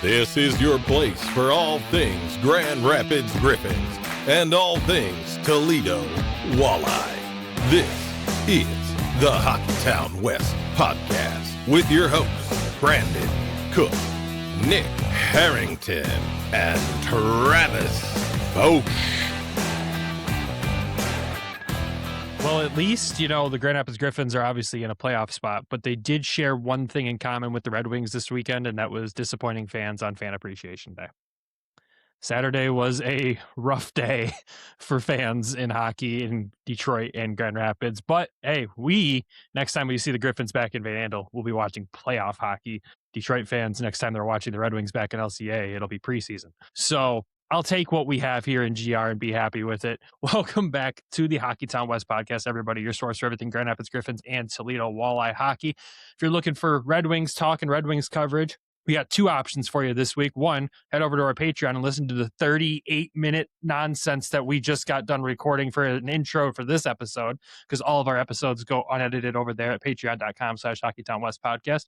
This is your place for all things Grand Rapids Griffins and all things Toledo Walleye. This is the Hockeytown West podcast with your hosts, Brandon Cook, Nick Harrington, and Travis Foch. Well, at least, the Grand Rapids Griffins are obviously in a playoff spot, but they did share one thing in common with the Red Wings this weekend, and that was disappointing fans on Fan Appreciation Day. Saturday was a rough day for fans in hockey in Detroit and Grand Rapids. But hey, next time we see the Griffins back in Van Andel, we'll be watching playoff hockey. Detroit fans, next time they're watching the Red Wings back in LCA, it'll be preseason. So I'll take what we have here in GR and be happy with it. Welcome back to the Hockeytown West podcast, everybody, your source for everything Grand Rapids Griffins and Toledo Walleye hockey. If you're looking for Red Wings talk and Red Wings coverage, we got two options for you this week. One, head over to our Patreon and listen to the 38-minute nonsense that we just got done recording for an intro for this episode, because all of our episodes go unedited over there at patreon.com/HockeytownWestPodcast.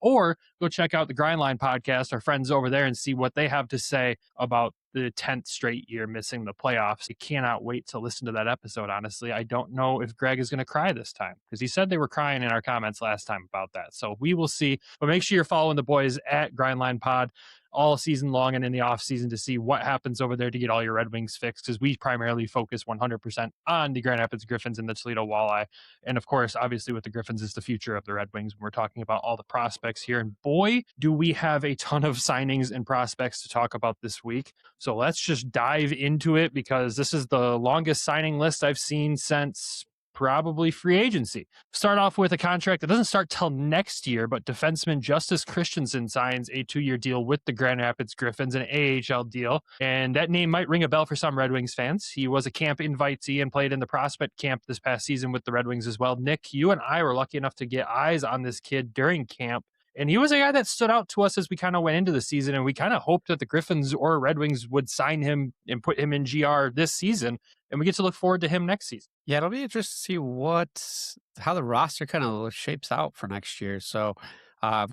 Or go check out the Grindline podcast, our friends over there, and see what they have to say about the 10th straight year missing the playoffs. I cannot wait to listen to that episode, honestly. I don't know if Greg is going to cry this time, because he said they were crying in our comments last time about that. So we will see. But make sure you're following the boys at Grindline Pod all season long and in the off season to see what happens over there to get all your Red Wings fixed, because we primarily focus 100% on the Grand Rapids Griffins and the Toledo Walleye. And of course, obviously with the Griffins is the future of the Red Wings when we're talking about all the prospects here. And boy, do we have a ton of signings and prospects to talk about this week. So let's just dive into it, because this is the longest signing list I've seen since probably free agency. Start off with a contract that doesn't start till next year, but defenseman Justice Christensen signs a 2-year deal with the Grand Rapids Griffins, an AHL deal. And that name might ring a bell for some Red Wings fans. He was a camp invitee and played in the prospect camp this past season with the Red Wings as well. Nick, you and I were lucky enough to get eyes on this kid during camp. And he was a guy that stood out to us as we kind of went into the season, and we kind of hoped that the Griffins or Red Wings would sign him and put him in GR this season, and we get to look forward to him next season. Yeah, it'll be interesting to see how the roster kind of shapes out for next year. So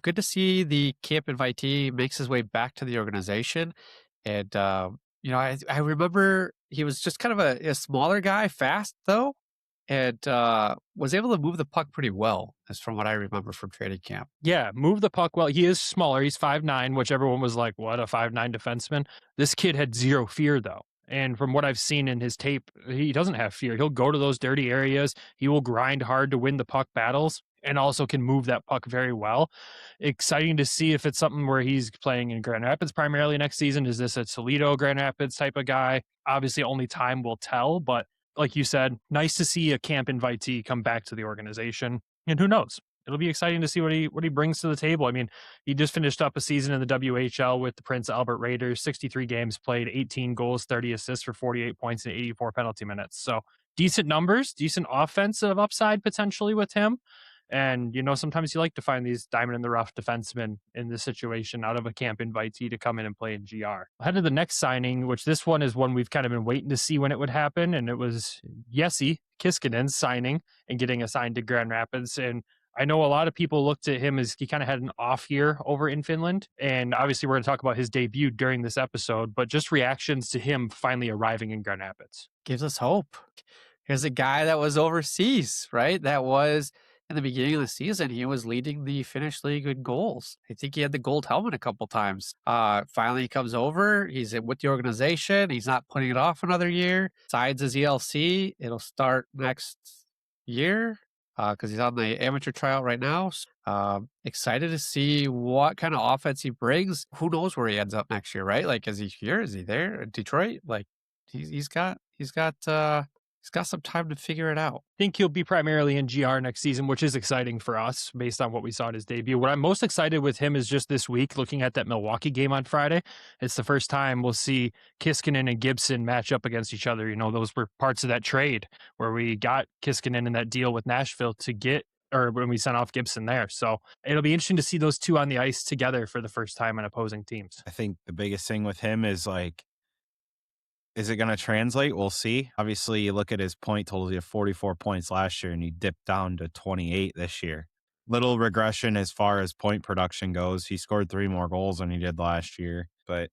good to see the camp invitee makes his way back to the organization. And, I remember he was just kind of a smaller guy, fast though, and was able to move the puck pretty well, as from what I remember from training camp. Yeah, move the puck well. He is smaller. He's 5'9", which everyone was like, what, a 5'9" defenseman? This kid had zero fear, though. And from what I've seen in his tape, he doesn't have fear. He'll go to those dirty areas. He will grind hard to win the puck battles, and also can move that puck very well. Exciting to see if it's something where he's playing in Grand Rapids primarily next season. Is this a Toledo Grand Rapids type of guy? Obviously, only time will tell, but like you said, nice to see a camp invitee come back to the organization. And who knows? It'll be exciting to see what he brings to the table. I mean, he just finished up a season in the WHL with the Prince Albert Raiders, 63 games played, 18 goals, 30 assists for 48 points and 84 penalty minutes. So decent numbers, decent offensive upside potentially with him. And, sometimes you like to find these diamond in the rough defensemen in this situation out of a camp invitee to come in and play in GR. Ahead to the next signing, which this one is one we've kind of been waiting to see when it would happen. And it was Kiiskinen signing and getting assigned to Grand Rapids. And I know a lot of people looked at him as he kind of had an off year over in Finland. And obviously we're going to talk about his debut during this episode, but just reactions to him finally arriving in Grand Rapids. Gives us hope. Here's a guy that was overseas, right? That was in the beginning of the season, he was leading the Finnish league in goals. I think he had the gold helmet a couple times. Finally, he comes over. He's with the organization. He's not putting it off another year. Signs his ELC. It'll start next year because he's on the amateur tryout right now. Excited to see what kind of offense he brings. Who knows where he ends up next year, right? Like, is he here? Is he there? Detroit? Like, he's got some time to figure it out. I think he'll be primarily in GR next season, which is exciting for us based on what we saw at his debut. What I'm most excited with him is just this week, looking at that Milwaukee game on Friday. It's the first time we'll see Kiiskinen and Gibson match up against each other. Those were parts of that trade where we got Kiiskinen in that deal with Nashville or when we sent off Gibson there. So it'll be interesting to see those two on the ice together for the first time in opposing teams. I think the biggest thing with him is is it going to translate? We'll see. Obviously, you look at his point totals. He had 44 points last year, and he dipped down to 28 this year. little regression as far as point production goes. He scored 3 more goals than he did last year, but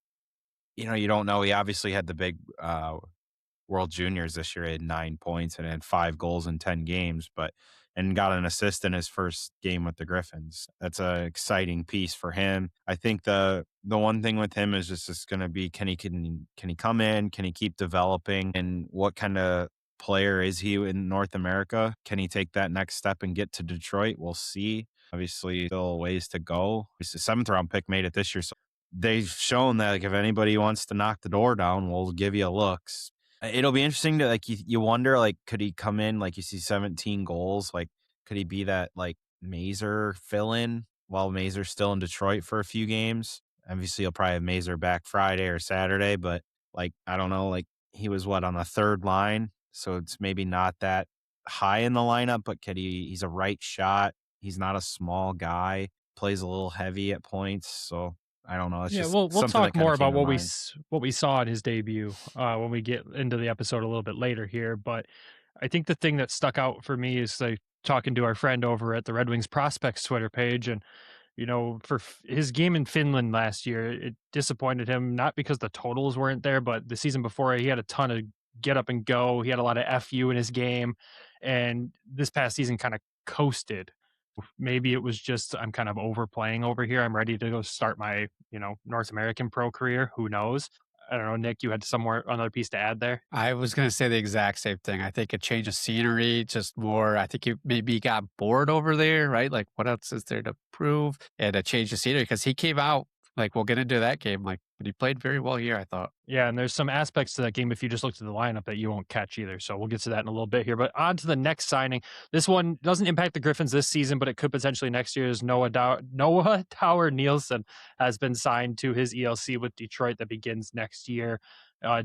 you don't know. He obviously had the big World Juniors this year. He had 9 points and had 5 goals in 10 games, and got an assist in his first game with the Griffins. That's an exciting piece for him. I think the one thing with him is just going to be, can he come in? Can he keep developing? And what kind of player is he in North America? Can he take that next step and get to Detroit? We'll see. Obviously, still a ways to go. He's a 7th-round pick, made it this year. So they've shown that, like, if anybody wants to knock the door down, we'll give you a look. It'll be interesting to, like, you wonder, like, could he come in, like, you see 17 goals, like, could he be that, like, Mazer fill-in while Mazer's still in Detroit for a few games? Obviously, he'll probably have Mazer back Friday or Saturday, but, like, I don't know, like, he was on the 3rd line, so it's maybe not that high in the lineup, but he's a right shot. He's not a small guy, plays a little heavy at points, so I don't know. It's just we'll talk more about what we saw in his debut when we get into the episode a little bit later here. But I think the thing that stuck out for me is, like, talking to our friend over at the Red Wings Prospects Twitter page, and for his game in Finland last year, it disappointed him, not because the totals weren't there, but the season before he had a ton of get up and go. He had a lot of FU in his game, and this past season kind of coasted. Maybe it was just, I'm kind of overplaying over here. I'm ready to go start my, North American pro career. Who knows? I don't know, Nick, you had another piece to add there? I was going to say the exact same thing. I think a change of scenery, just more, I think he maybe got bored over there, right? Like, what else is there to prove? And a change of scenery, because he came out, like, we'll get into that game, like, but he played very well here, I thought. Yeah, and there's some aspects to that game, if you just looked at the lineup, that you won't catch either. So we'll get to that in a little bit here. But on to the next signing. This one doesn't impact the Griffins this season, but it could potentially next year. As Noah Tower Nielsen has been signed to his ELC with Detroit that begins next year.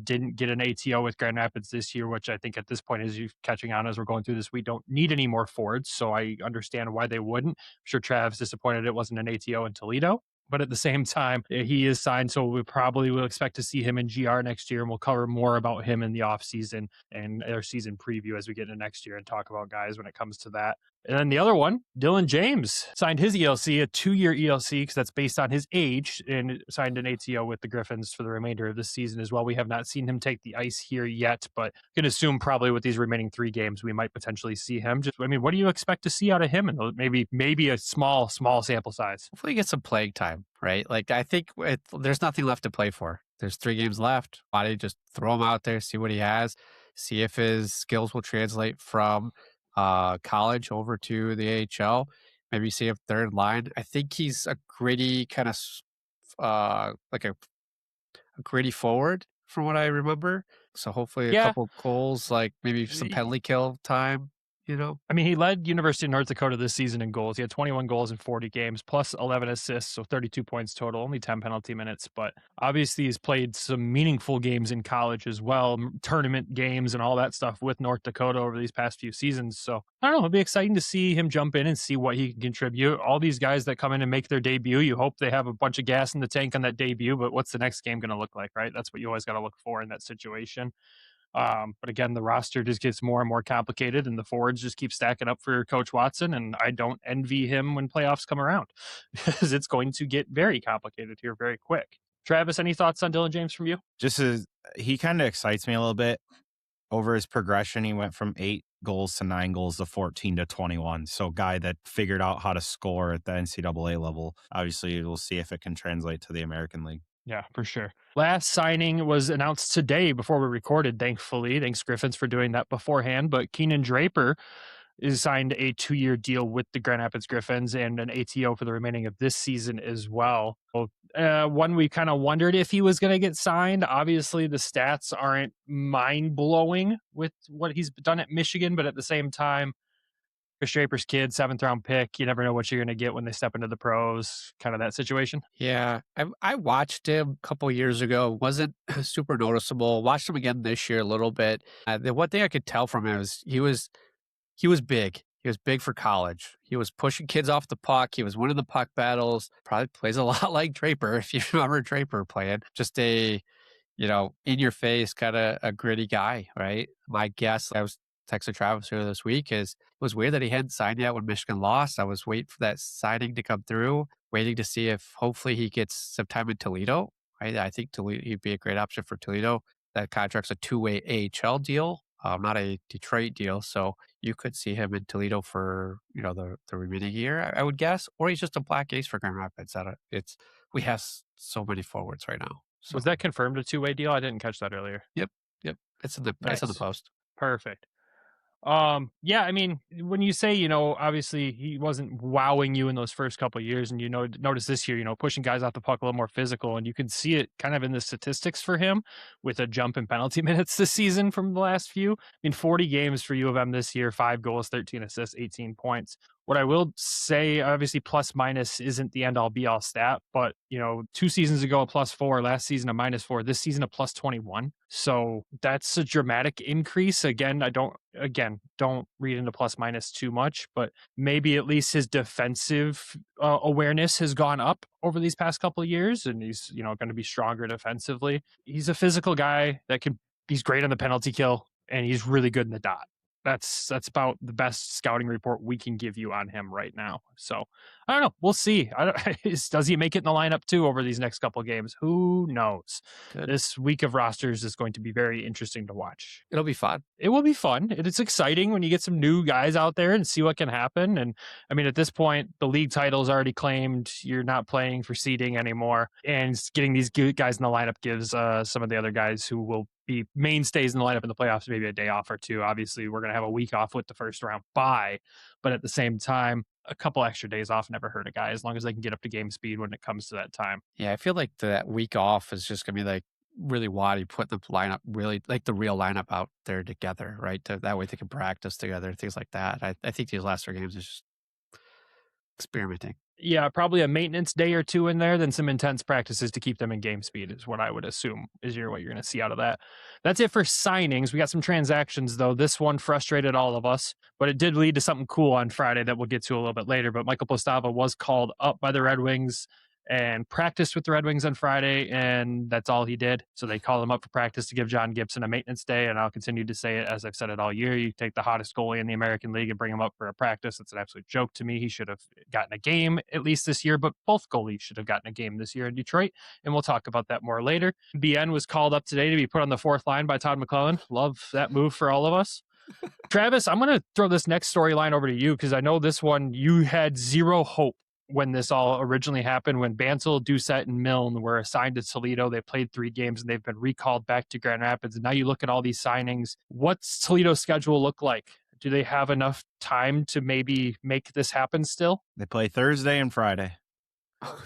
Didn't get an ATO with Grand Rapids this year, which I think at this point, as you're catching on as we're going through this, we don't need any more forwards. So I understand why they wouldn't. I'm sure Trav's disappointed it wasn't an ATO in Toledo. But at the same time, he is signed, so we probably will expect to see him in GR next year, and we'll cover more about him in the offseason and our season preview as we get into next year and talk about guys when it comes to that. And then the other one, Dylan James, signed his ELC, a 2-year ELC, because that's based on his age, and signed an ATO with the Griffins for the remainder of this season as well. We have not seen him take the ice here yet, but can assume probably with these remaining 3 games, we might potentially see him. What do you expect to see out of him? And maybe a small sample size. Hopefully he gets some playing time, right? Like, I think there's nothing left to play for. There's 3 games left. Why don't you just throw him out there, see what he has, see if his skills will translate from college over to the AHL, maybe see a 3rd line. I think he's a gritty kind of like a gritty forward from what I remember. So hopefully a couple goals, like maybe some penalty kill time. I mean, he led University of North Dakota this season in goals. He had 21 goals in 40 games, plus 11 assists, so 32 points total, only 10 penalty minutes. But obviously, he's played some meaningful games in college as well, tournament games and all that stuff with North Dakota over these past few seasons. So I don't know, it'll be exciting to see him jump in and see what he can contribute. All these guys that come in and make their debut, you hope they have a bunch of gas in the tank on that debut, but what's the next game going to look like, right? That's what you always got to look for in that situation. But again, the roster just gets more and more complicated, and the forwards just keep stacking up for Coach Watson. And I don't envy him when playoffs come around, because it's going to get very complicated here very quick. Travis, any thoughts on Dylan James from you? He kind of excites me a little bit. Over his progression, he went from 8 goals to 9 goals to 14 to 21. So guy that figured out how to score at the NCAA level. Obviously, we'll see if it can translate to the American League. Yeah, for sure. Last signing was announced today before we recorded, thankfully. Thanks, Griffins, for doing that beforehand. But Keenan Draper is signed a 2-year deal with the Grand Rapids Griffins and an ATO for the remaining of this season as well. One we kind of wondered if he was going to get signed. Obviously, the stats aren't mind-blowing with what he's done at Michigan, but at the same time, Chris Draper's kid, 7th-round pick. You never know what you're going to get when they step into the pros, kind of that situation. Yeah, I watched him a couple years ago. Wasn't super noticeable. Watched him again this year a little bit. The one thing I could tell from him is he was big. He was big for college. He was pushing kids off the puck. He was winning the puck battles. Probably plays a lot like Draper, if you remember Draper playing. Just a, in your face, kind of a gritty guy, right? My guess, I was texted Travis earlier this week is it was weird that he hadn't signed yet when Michigan lost. I was waiting for that signing to come through, waiting to see if hopefully he gets some time in Toledo. I think Toledo, he'd be a great option for Toledo. That contract's a two-way AHL deal, not a Detroit deal. So you could see him in Toledo for, the remaining year, I would guess, or he's just a black ace for Grand Rapids. We have so many forwards right now. So. Was that confirmed a two-way deal? I didn't catch that earlier. Yep. It's in the post. Perfect. Yeah, I mean, when you say, obviously he wasn't wowing you in those first couple of years, and notice this year, pushing guys off the puck a little more physical, and you can see it kind of in the statistics for him with a jump in penalty minutes this season from the last few. I mean, 40 games for U of M this year, 5 goals, 13 assists, 18 points. What I will say, obviously, plus minus isn't the end all be all stat, but 2 seasons ago a +4, last season a -4, this season a +21. So that's a dramatic increase. Again, don't read into plus minus too much, but maybe at least his defensive awareness has gone up over these past couple of years, and he's going to be stronger defensively. He's a physical guy he's great on the penalty kill, and he's really good in the dot. That's about the scouting report we can give you on him right now. So I don't know. We'll see. Does he make it in the lineup too over these next couple of games? Who knows? Good. This week of rosters is going to be very interesting to watch. It'll be fun. It will be fun. It's exciting when you get some new guys out there and see what can happen. And I mean, at this point, the league title is already claimed. You're not playing for seeding anymore. And getting these guys in the lineup gives some of the other guys who will be mainstays in the lineup in the playoffs maybe a day off or two. Obviously, we're going to have a week off with the first round bye, but at the same time, a couple extra days off never hurt a guy as long as they can get up to game speed when it comes to that time. Yeah, I feel like that week off is just going to be like really wide. You put the lineup really like the real lineup out there together, right? That way they can practice together, things like that. I think these last 3 games is just experimenting. Yeah, probably a maintenance day or 2 in there, then some intense practices to keep them in game speed is what I would assume is what you're going to see out of that. That's it for signings. We got some transactions, though. This one frustrated all of us, but it did lead to something cool on Friday that we'll get to a little bit later. But Michael Postava was called up by the Red Wings and practiced with the Red Wings on Friday, and that's all he did. So they called him up for practice to give John Gibson a maintenance day, and I'll continue to say it as I've said it all year. You take the hottest goalie in the American League and bring him up for a practice. It's an absolute joke to me. He should have gotten a game at least this year, but both goalies should have gotten a game this year in Detroit, and we'll talk about that more later. BN was called up today to be put on the 4th line by Todd McClellan. Love that move for all of us. Travis, I'm going to throw this next storyline over to you because I know this one you had zero hope when this all originally happened, when Bansel, Doucette, and Milne were assigned to Toledo. They played 3 games and they've been recalled back to Grand Rapids. And now you look at all these signings. What's Toledo's schedule look like? Do they have enough time to maybe make this happen still? They play Thursday and Friday.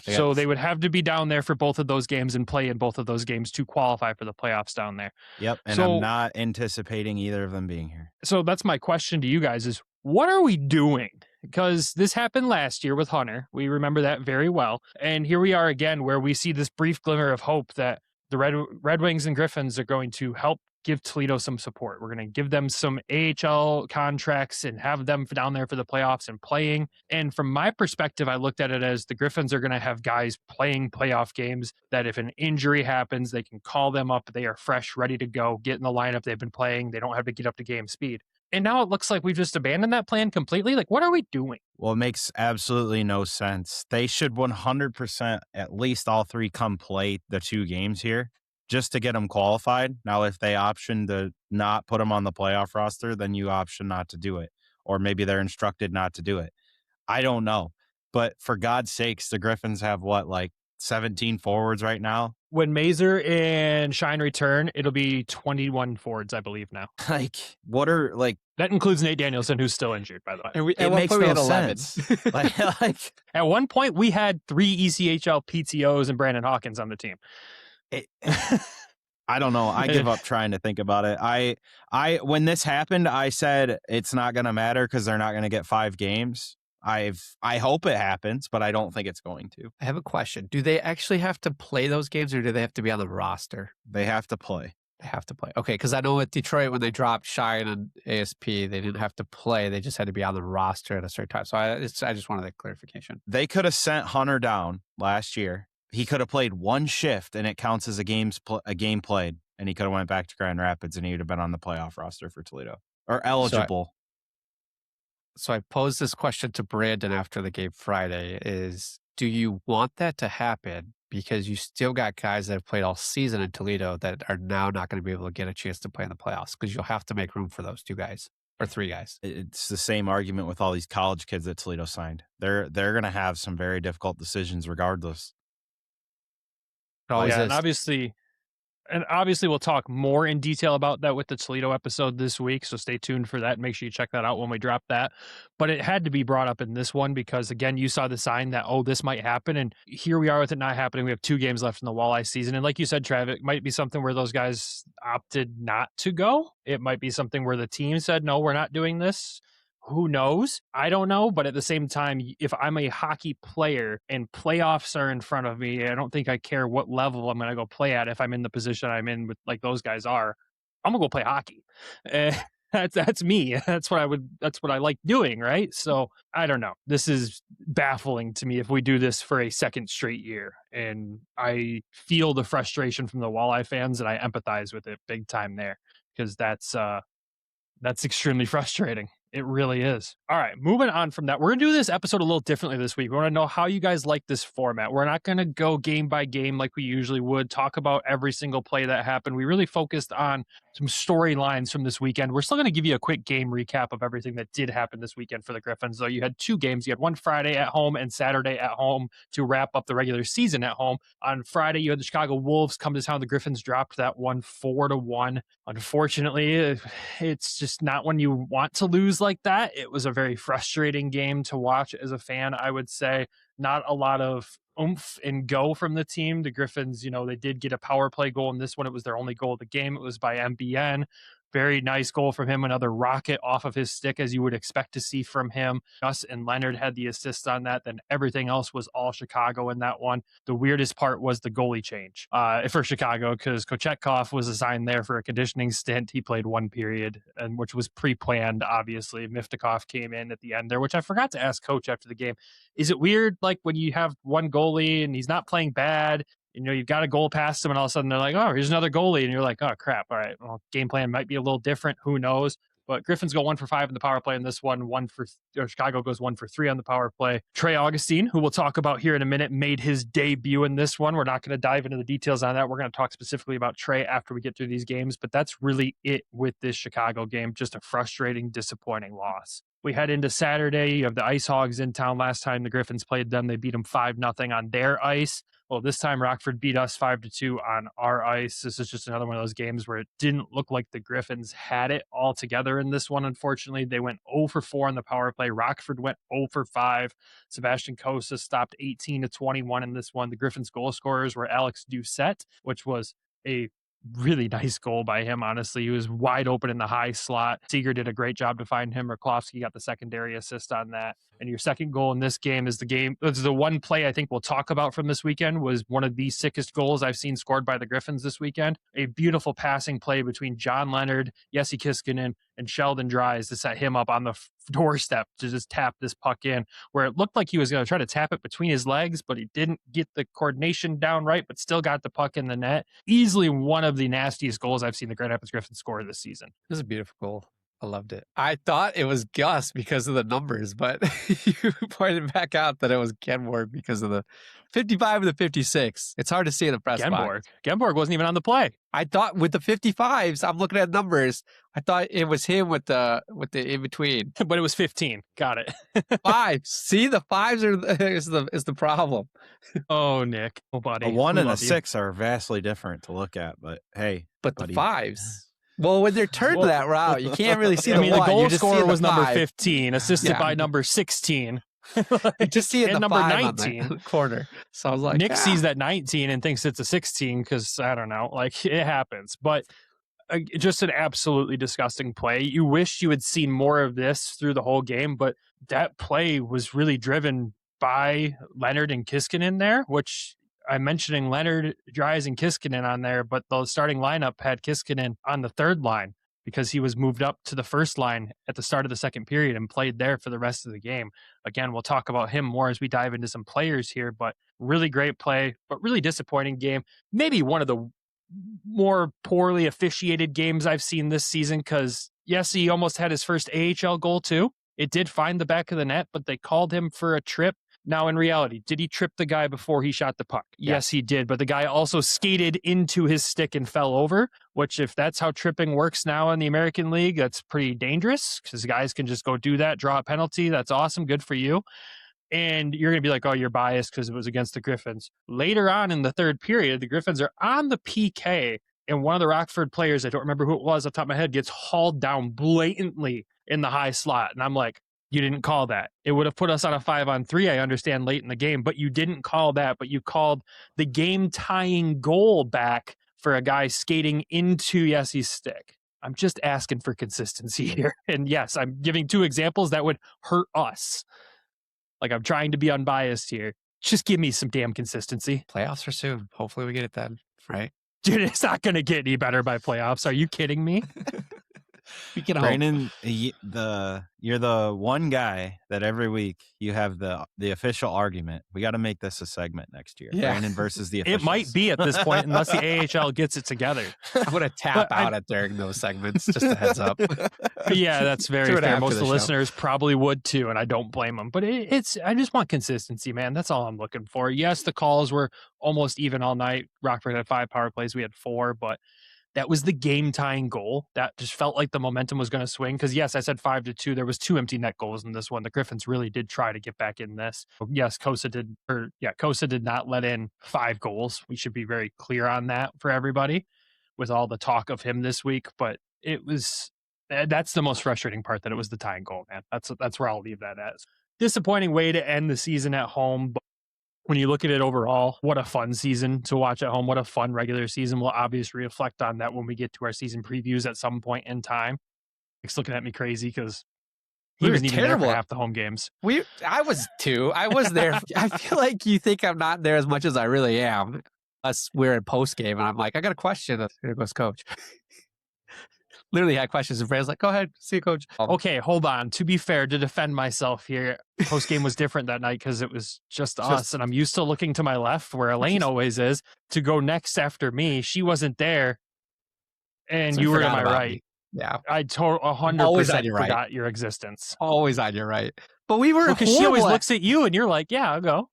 So they would have to be down there for both of those games and play in both of those games to qualify for the playoffs down there. Yep, and I'm not anticipating either of them being here. So that's my question to you guys is, what are we doing? Because this happened last year with Hunter. We remember that very well. And here we are again where we see this brief glimmer of hope that the Red Wings and Griffins are going to help give Toledo some support. We're going to give them some AHL contracts and have them down there for the playoffs and playing. And from my perspective, I looked at it as the Griffins are going to have guys playing playoff games that if an injury happens, they can call them up. They are fresh, ready to go, get in the lineup they've been playing. They don't have to get up to game speed. And now it looks like we've just abandoned that plan completely. Like, what are we doing? Well, it makes absolutely no sense. They should 100% at least all 3 come play the 2 games here just to get them qualified. Now, if they option to not put them on the playoff roster, then you option not to do it. Or maybe they're instructed not to do it. I don't know. But for God's sakes, the Griffins have 17 forwards right now? When Mazer and Shine return, it'll be 21 forwards, I believe now. That includes Nate Danielson, who's still injured, by the way. And it makes no sense. At one point, we had 3 ECHL PTOs and Brandon Hawkins on the team. I don't know. I give up trying to think about it. I when this happened, I said it's not going to matter because they're not going to get 5 games. I hope it happens, but I don't think it's going to. I have a question. Do they actually have to play those games or do they have to be on the roster? They have to play. They have to play. Okay, because I know at Detroit when they dropped Shine and ASP, they didn't have to play. They just had to be on the roster at a certain time. So I just wanted that clarification. They could have sent Hunter down last year. He could have played 1 shift and it counts as a game played. And he could have went back to Grand Rapids and he would have been on the playoff roster for Toledo. Or eligible. So I posed this question to Brandon after the game Friday is, do you want that to happen? Because you still got guys that have played all season in Toledo that are now not going to be able to get a chance to play in the playoffs because you'll have to make room for those 2 guys or 3 guys. It's the same argument with all these college kids that Toledo signed. They're going to have some very difficult decisions regardless. It always is. And obviously we'll talk more in detail about that with the Toledo episode this week. So stay tuned for that. Make sure you check that out when we drop that. But it had to be brought up in this one because, again, you saw the sign that, oh, this might happen. And here we are with it not happening. We have 2 games left in the walleye season. And like you said, Trav, it might be something where those guys opted not to go. It might be something where the team said, no, we're not doing this. Who knows? I don't know. But at the same time, if I'm a hockey player and playoffs are in front of me, I don't think I care what level I'm going to go play at. If I'm in the position I'm in with like those guys are, I'm going to go play hockey. That's me. That's what I like doing. Right. So I don't know. This is baffling to me if we do this for a second straight year. And I feel the frustration from the walleye fans and I empathize with it big time there because that's extremely frustrating. It really is. All right, moving on from that. We're going to do this episode a little differently this week. We want to know how you guys like this format. We're not going to go game by game like we usually would, talk about every single play that happened. We really focused on some storylines from this weekend. We're still going to give you a quick game recap of everything that did happen this weekend for the Griffins. Though you had 2 games. You had one Friday at home and Saturday at home to wrap up the regular season at home. On Friday, you had the Chicago Wolves come to town. The Griffins dropped that one 4-1. Unfortunately, it's just not when you want to lose like that. It was a very frustrating game to watch as a fan, I would say. Not a lot of oomph and go from the team. The Griffins, they did get a power play goal in this one. It was their only goal of the game. It was by MBN. Very nice goal from him. Another rocket off of his stick, as you would expect to see from him. Gus and Leonard had the assist on that. Then everything else was all Chicago in that one. The weirdest part was the goalie change for Chicago because Kochetkov was assigned there for a conditioning stint. He played 1 period, and which was pre-planned, obviously. Miftakov came in at the end there, which I forgot to ask Coach after the game. Is it weird, like, when you have one goalie and he's not playing bad, you've got a goal past him and all of a sudden they're like, oh, here's another goalie. And you're like, oh, crap. All right. Well, game plan might be a little different. Who knows? But Griffins go 1 for 5 in the power play in this one. Chicago goes 1 for 3 on the power play. Trey Augustine, who we'll talk about here in a minute, made his debut in this one. We're not going to dive into the details on that. We're going to talk specifically about Trey after we get through these games. But that's really it with this Chicago game. Just a frustrating, disappointing loss. We head into Saturday. You have the Ice Hogs in town. Last time the Griffins played them, they beat them 5-0 on their ice. Well, this time Rockford beat us 5-2 on our ice. This is just another one of those games where it didn't look like the Griffins had it all together in this one, unfortunately. They went 0 for 4 on the power play. Rockford went 0 for 5. Sebastian Cossa stopped 18-21 in this one. The Griffins goal scorers were Alex Doucette, which was a really nice goal by him, honestly. He was wide open in the high slot. Seeger did a great job to find him. Raklovsky got the secondary assist on that. And your second goal in this game is the one play I think we'll talk about from this weekend was one of the sickest goals I've seen scored by the Griffins this weekend. A beautiful passing play between John Leonard, Jesse Kiiskinen, and Sheldon Dries to set him up on the doorstep to just tap this puck in, where it looked like he was going to try to tap it between his legs, but he didn't get the coordination down right, but still got the puck in the net. Easily one of the nastiest goals I've seen the Grand Rapids Griffins score this season. This is a beautiful goal. I loved it. I thought it was Gus because of the numbers, but you pointed back out that it was Genborg because of the 55 and the 56. It's hard to see in the press box. Genborg wasn't even on the play. I thought with the 55s, I'm looking at numbers. I thought it was him with the in between, but it was 15. Got it. 5. See, the 5s is the problem. Oh, Nick, oh buddy, a 1 and a 6 are vastly different to look at, but hey, but buddy. The 5s. Well, when they're turned that route, you can't really see the one. The goal scorer scorer was number 5. 15, assisted by number 16. You just see it in the number 19 on the corner. So I was like, Nick sees that 19 and thinks it's a 16 because I don't know, like it happens. But just an absolutely disgusting play. You wish you had seen more of this through the whole game, but that play was really driven by Leonard and Kiiskinen there, which I'm mentioning Leonard, Dries, and Kiiskinen on there, but the starting lineup had Kiiskinen on the third line because he was moved up to the first line at the start of the second period and played there for the rest of the game. Again, we'll talk about him more as we dive into some players here, but really great play, but really disappointing game. Maybe one of the more poorly officiated games I've seen this season because Yes, he almost had his first AHL goal too. It did find the back of the net, but they called him for a trip. Now, in reality, did he trip the guy before he shot the puck? Yes, he did. But the guy also skated into his stick and fell over, which if that's how tripping works now in the American League, that's pretty dangerous because guys can just go do that, draw a penalty. That's awesome. Good for you. And you're going to be like, oh, you're biased because it was against the Griffins. Later on in the third period, the Griffins are on the PK, and one of the Rockford players, I don't remember who it was off the top of my head, gets hauled down blatantly in the high slot. And I'm like, you didn't call that. It would have put us on a 5-on-3, I understand, late in the game, but you didn't call that. But you called the game-tying goal back for a guy skating into Yessi's stick. I'm just asking for consistency here. And yes, I'm giving 2 examples that would hurt us. Like, I'm trying to be unbiased here. Just give me some damn consistency. Playoffs are soon. Hopefully we get it then, right? Dude, it's not going to get any better by playoffs. Are you kidding me? We can Brandon, you're the one guy that every week you have the official argument. We got to make this a segment next year. Yeah. Brandon versus the officials. It might be at this point unless the AHL gets it together. I'm going to tap out at during those segments. Just a heads up. Yeah, that's very fair. Most of the show. listeners probably would too, and I don't blame them. But I just want consistency, man. That's all I'm looking for. Yes, the calls were almost even all night. Rockford had 5 power plays. We had 4, but that was the game-tying goal. That just felt like the momentum was going to swing. Because, yes, I said 5-2. There was 2 empty net goals in this one. The Griffins really did try to get back in this. Yes, Cossa did not let in 5 goals. We should be very clear on that for everybody with all the talk of him this week. But that's the most frustrating part, that it was the tying goal, man. That's where I'll leave that as. Disappointing way to end the season at home. But when you look at it overall, what a fun season to watch at home. What a fun regular season. We'll obviously reflect on that when we get to our season previews at some point in time. It's looking at me crazy because he wasn't even there for half the home games. I was too. I was there. I feel like you think I'm not there as much as I really am. We're in post game, and I'm like, I got a question. Here goes coach. Literally had questions, and Fran's like, go ahead, see you, coach. Okay, hold on. To be fair, to defend myself here, post game was different that night because it was just us, and I'm used to looking to my left where Elaine always is to go next after me. She wasn't there, and you were to my right. Me. Yeah, I 100% forgot your existence. Always on your right, but we were because she always looks at you, and you're like, yeah, I'll go.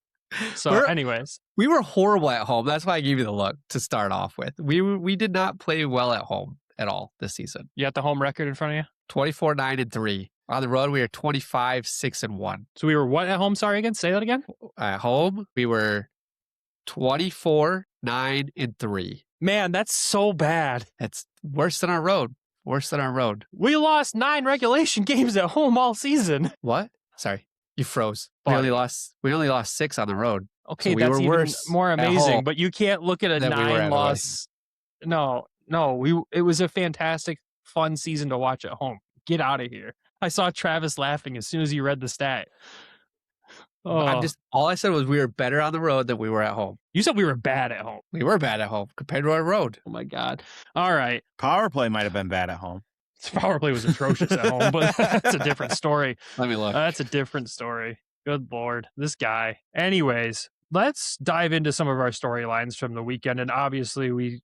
So, anyways, we were horrible at home. That's why I gave you the look to start off with. We did not play well at home at all this season. You got the home record in front of you? 24-9-3. On the road, we were 25-6-1. So we were what at home? Sorry, again? Say that again. At home, we were 24-9-3. Man, that's so bad. That's worse than our road. Worse than our road. We lost 9 regulation games at home all season. What? Sorry, you froze. Buddy. We only lost 6 on the road. Okay, so we that's were even worse more amazing. But you can't look at a 9 loss. No, it was a fantastic, fun season to watch at home. Get out of here. I saw Travis laughing as soon as he read the stat. Oh. All I said was we were better on the road than we were at home. You said we were bad at home. We were bad at home compared to our road. Oh my God. All right. Power play might have been bad at home. Power play was atrocious at home, but that's a different story. Let me look. That's a different story. Good Lord. This guy. Anyways, let's dive into some of our storylines from the weekend. And obviously we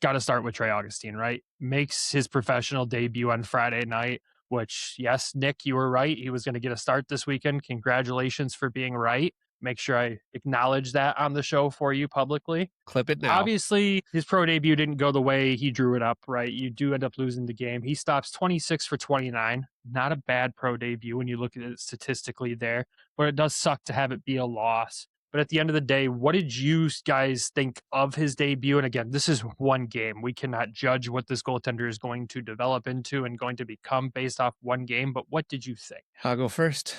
got to start with Trey Augustine, right? Makes his professional debut on Friday night, which, yes, Nick, you were right. He was going to get a start this weekend. Congratulations for being right. Make sure I acknowledge that on the show for you publicly. Clip it now. Obviously, his pro debut didn't go the way he drew it up, right? You do end up losing the game. He stops 26 for 29. Not a bad pro debut when you look at it statistically there, but it does suck to have it be a loss. But at the end of the day, what did you guys think of his debut? And again, this is one game. We cannot judge what this goaltender is going to develop into and going to become based off one game. But what did you think? I'll go first.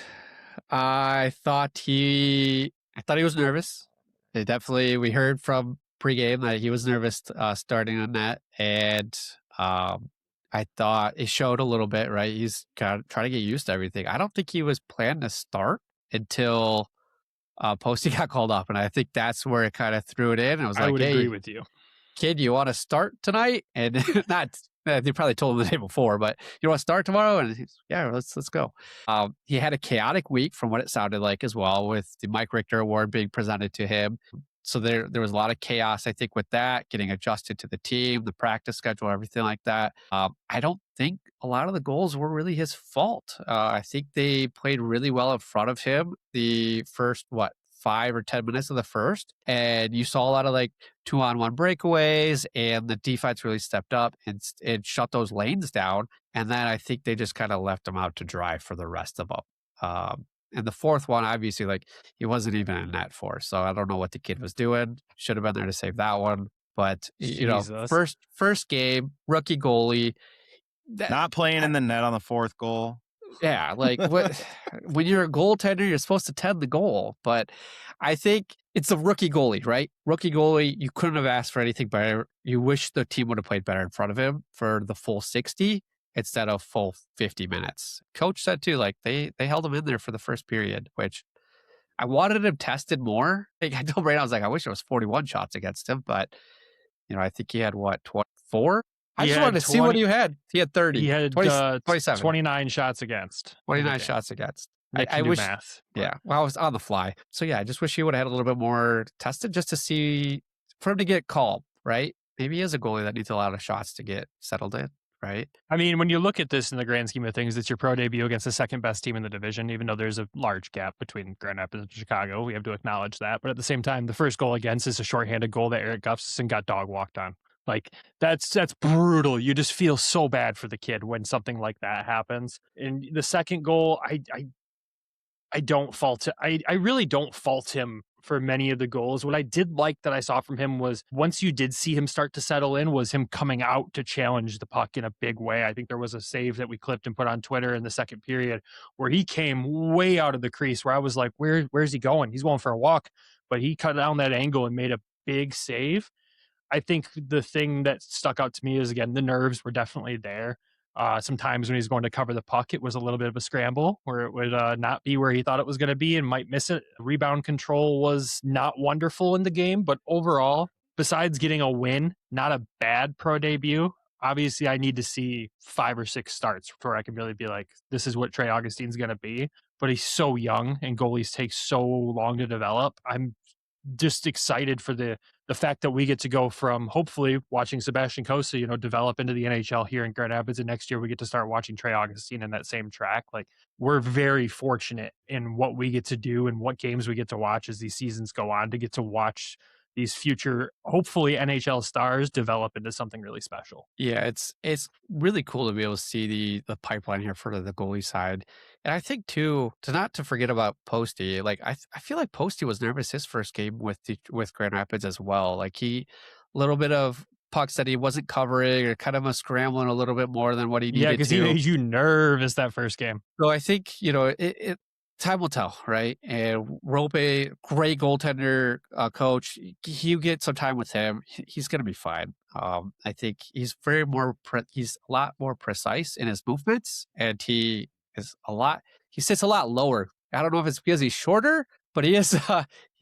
I thought he was nervous. We heard from pregame that he was nervous starting on that. And I thought it showed a little bit, right? He's kind of trying to get used to everything. I don't think he was planned to start until Posty got called up, and I think that's where it kind of threw it in. I was like, I would hey, agree with you. Kid, you want to start tonight? And they probably told him the day before, but you want to start tomorrow? And he's, yeah, let's go. He had a chaotic week from what it sounded like as well, with the Mike Richter Award being presented to him. So there was a lot of chaos, I think, with that, getting adjusted to the team, the practice schedule, everything like that. I don't think a lot of the goals were really his fault. I think they played really well in front of him the first, 5 or 10 minutes of the first. And you saw a lot of like 2-on-1 breakaways, and the defense really stepped up and shut those lanes down. And then I think they just kind of left them out to dry for the rest of them. And the fourth one, obviously, like he wasn't even in net for. So I don't know what the kid was doing. Should have been there to save that one. But, first game, rookie goalie. Not playing in the net on the fourth goal. Yeah, like when you're a goaltender, you're supposed to tend the goal. But I think it's a rookie goalie, right? Rookie goalie, you couldn't have asked for anything better. You wish the team would have played better in front of him for the full 60 instead of full 50 minutes. Coach said too, like they held him in there for the first period, which I wanted him tested more. Like, I told Brandon, I was like, I wish it was 41 shots against him, but I think he had 24? I just wanted to see what he had. He had 30. He had 27. 29 shots against. 29 shots against. I wish math. Yeah. Well, I was on the fly. So yeah, I just wish he would have had a little bit more tested just to see, for him to get calm, right? Maybe he is a goalie that needs a lot of shots to get settled in, right? I mean, when you look at this in the grand scheme of things, it's your pro debut against the second best team in the division, even though there's a large gap between Grand Rapids and Chicago. We have to acknowledge that. But at the same time, the first goal against is a shorthanded goal that Eric Gustafson got dog walked on. Like that's brutal. You just feel so bad for the kid when something like that happens. And the second goal, I don't fault it. I really don't fault him for many of the goals. What I did like that I saw from him was once you did see him start to settle in was him coming out to challenge the puck in a big way. I think there was a save that we clipped and put on Twitter in the second period where he came way out of the crease where I was like, where's he going? He's going for a walk, but he cut down that angle and made a big save. I think the thing that stuck out to me is, again, the nerves were definitely there. Sometimes when he's going to cover the puck, it was a little bit of a scramble where it would not be where he thought it was going to be and might miss it. Rebound control was not wonderful in the game, but overall, besides getting a win, not a bad pro debut. Obviously, I need to see 5 or 6 starts before I can really be like, this is what Trey Augustine's going to be. But he's so young and goalies take so long to develop. I'm just excited for the fact that we get to go from hopefully watching Sebastian Cossa, develop into the NHL here in Grand Rapids, and next year we get to start watching Trey Augustine in that same track. Like, we're very fortunate in what we get to do and what games we get to watch as these seasons go on, to get to watch these future, hopefully NHL stars develop into something really special. Yeah, it's really cool to be able to see the pipeline here for the goalie side. And I think too, not to forget about Posty, like I feel like Posty was nervous his first game with Grand Rapids as well. Like a little bit of pucks that he wasn't covering or kind of a scrambling a little bit more than what he needed to. Yeah, because he made you nervous that first game. So I think, time will tell, right? And Rope, great goaltender coach. You get some time with him, he's going to be fine. I think he's he's a lot more precise in his movements, and he sits a lot lower. I don't know if it's because he's shorter, but he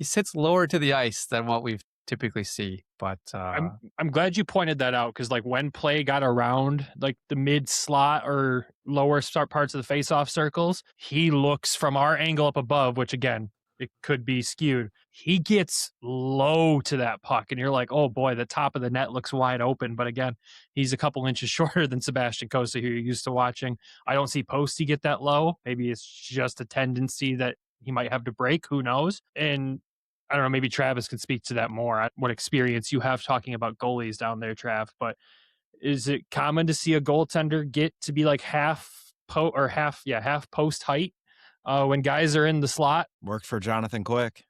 sits lower to the ice than what we've typically see. But I'm glad you pointed that out, because like when play got around like the mid slot or lower start parts of the face-off circles, he looks from our angle up above, which again, it could be skewed. He gets low to that puck and you're like, oh boy, the top of the net looks wide open. But again, he's a couple inches shorter than Sebastian Cossa, who you're used to watching. I don't see Posty get that low. Maybe it's just a tendency that he might have to break. Who knows? And I don't know, maybe Travis could speak to that more. What experience you have talking about goalies down there, Trav. But is it common to see a goaltender get to be like half post height when guys are in the slot? Worked for Jonathan Quick.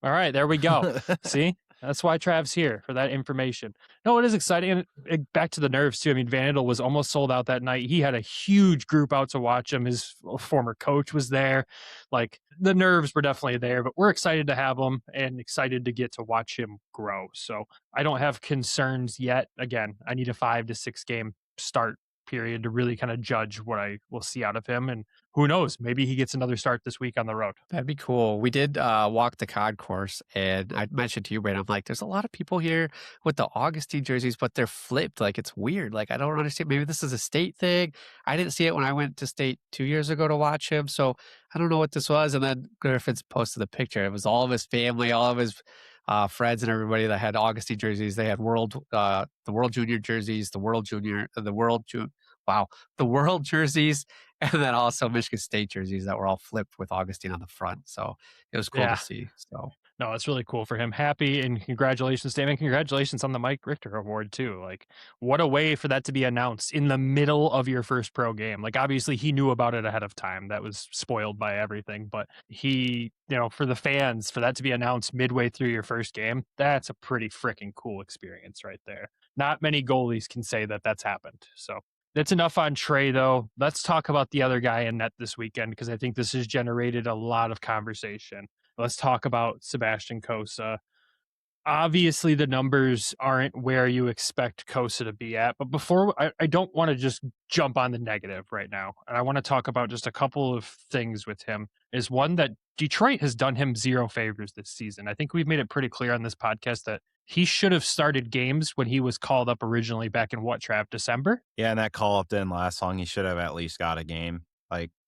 All right, there we go. See? That's why Trav's here, for that information. No, it is exciting. And back to the nerves, too. I mean, Vandal was almost sold out that night. He had a huge group out to watch him. His former coach was there. Like, the nerves were definitely there, but we're excited to have him and excited to get to watch him grow. So I don't have concerns yet. Again, I need a 5 to 6 game start period to really kind of judge what I will see out of him. And who knows, maybe he gets another start this week on the road. That'd be cool. We did walk the concourse, and I mentioned to you, Brandon, I'm like, there's a lot of people here with the Augustine jerseys, but they're flipped. Like, it's weird. Like, I don't understand. Maybe this is a state thing. I didn't see it when I went to state 2 years ago to watch him, so I don't know what this was. And then Griffins posted the picture. It was all of his family, all of his Freds and everybody that had Augustine jerseys. They had the World Junior jerseys, the World jerseys, and then also Michigan State jerseys that were all flipped with Augustine on the front. So it was cool Yeah. to see. So No, it's really cool for him. Happy and congratulations, Damon. Congratulations on the Mike Richter Award, too. Like, what a way for that to be announced in the middle of your first pro game. Like, obviously, he knew about it ahead of time. That was spoiled by everything. But for the fans, for that to be announced midway through your first game, that's a pretty freaking cool experience right there. Not many goalies can say that that's happened. So that's enough on Trey, though. Let's talk about the other guy in net this weekend, because I think this has generated a lot of conversation. Let's talk about Sebastian Cossa. Obviously, the numbers aren't where you expect Cossa to be at, but before I don't want to just jump on the negative right now. And I want to talk about just a couple of things with him. Is one, that Detroit has done him zero favors this season. I think we've made it pretty clear on this podcast that he should have started games when he was called up originally back in December? Yeah, and that call up didn't last long. He should have at least got a game.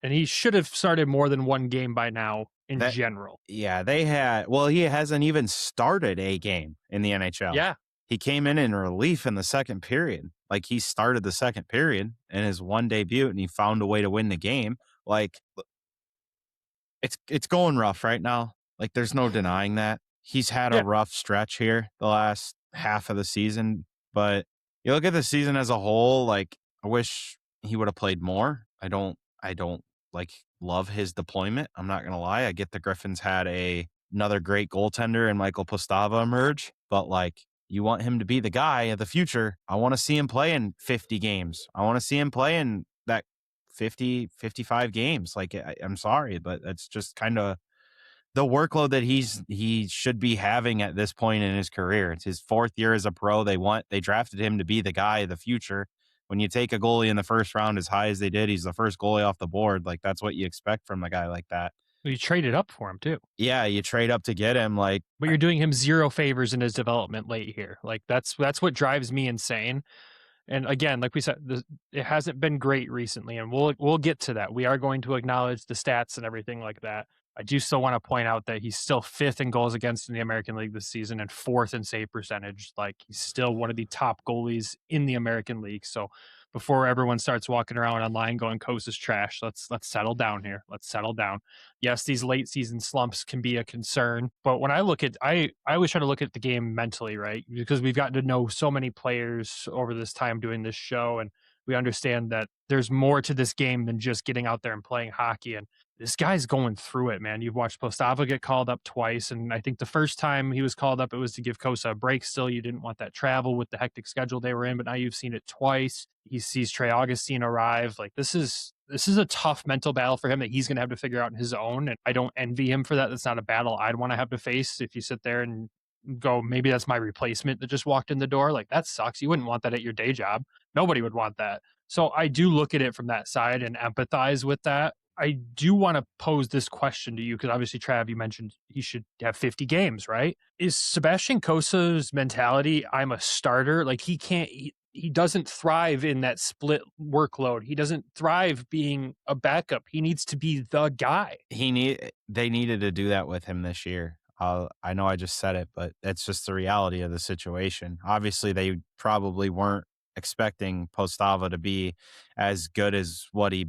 And he should have started more than one game by now in general. Yeah, he hasn't even started a game in the NHL. Yeah. He came in relief in the second period. Like, he started the second period in his one debut, and he found a way to win the game. Like, it's going rough right now. Like, there's no denying that. He's had a rough stretch here the last half of the season. But you look at the season as a whole, like, I wish he would have played more. I don't love his deployment. I'm not going to lie. I get the Griffins had another great goaltender in Michael Postava emerge, but like, you want him to be the guy of the future. I want to see him play in 50 games. I want to see him play in that 50, 55 games. Like, I'm sorry, but that's just kind of the workload that he should be having at this point in his career. It's his fourth year as a pro. They drafted him to be the guy of the future. When you take a goalie in the first round as high as they did, he's the first goalie off the board. Like, that's what you expect from a guy like that. Well, you traded up for him too. Yeah, you trade up to get him. Like, but you're doing him zero favors in his development late here. Like, that's what drives me insane. And again, like we said, it hasn't been great recently, and we'll get to that. We are going to acknowledge the stats and everything like that. I do still want to point out that he's still 5th in goals against in the American League this season and 4th in save percentage. Like, he's still one of the top goalies in the American League. So before everyone starts walking around online going, Cossa's trash, let's settle down here. Let's settle down. Yes, these late season slumps can be a concern, but when I look at, I always try to look at the game mentally, right? Because we've gotten to know so many players over this time doing this show, and we understand that there's more to this game than just getting out there and playing hockey. And this guy's going through it, man. You've watched Postava get called up twice, and I think the first time he was called up, it was to give Cossa a break still. You didn't want that travel with the hectic schedule they were in, but now you've seen it twice. He sees Trey Augustine arrive. Like, this is a tough mental battle for him that he's going to have to figure out on his own, and I don't envy him for that. That's not a battle I'd want to have to face. If you sit there and go, maybe that's my replacement that just walked in the door, like, that sucks. You wouldn't want that at your day job. Nobody would want that. So I do look at it from that side and empathize with that. I do want to pose this question to you, because obviously, Trav, you mentioned he should have 50 games, right? Is Sebastian Cossa's mentality, I'm a starter, like, he doesn't thrive in that split workload. He doesn't thrive being a backup. He needs to be the guy. They needed to do that with him this year. I know I just said it, but that's just the reality of the situation. Obviously, they probably weren't expecting Postava to be as good as what he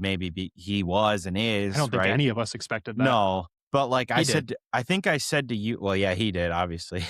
was and is. I don't think any of us expected that. No, but like I think I said to you, well, yeah, he did, obviously.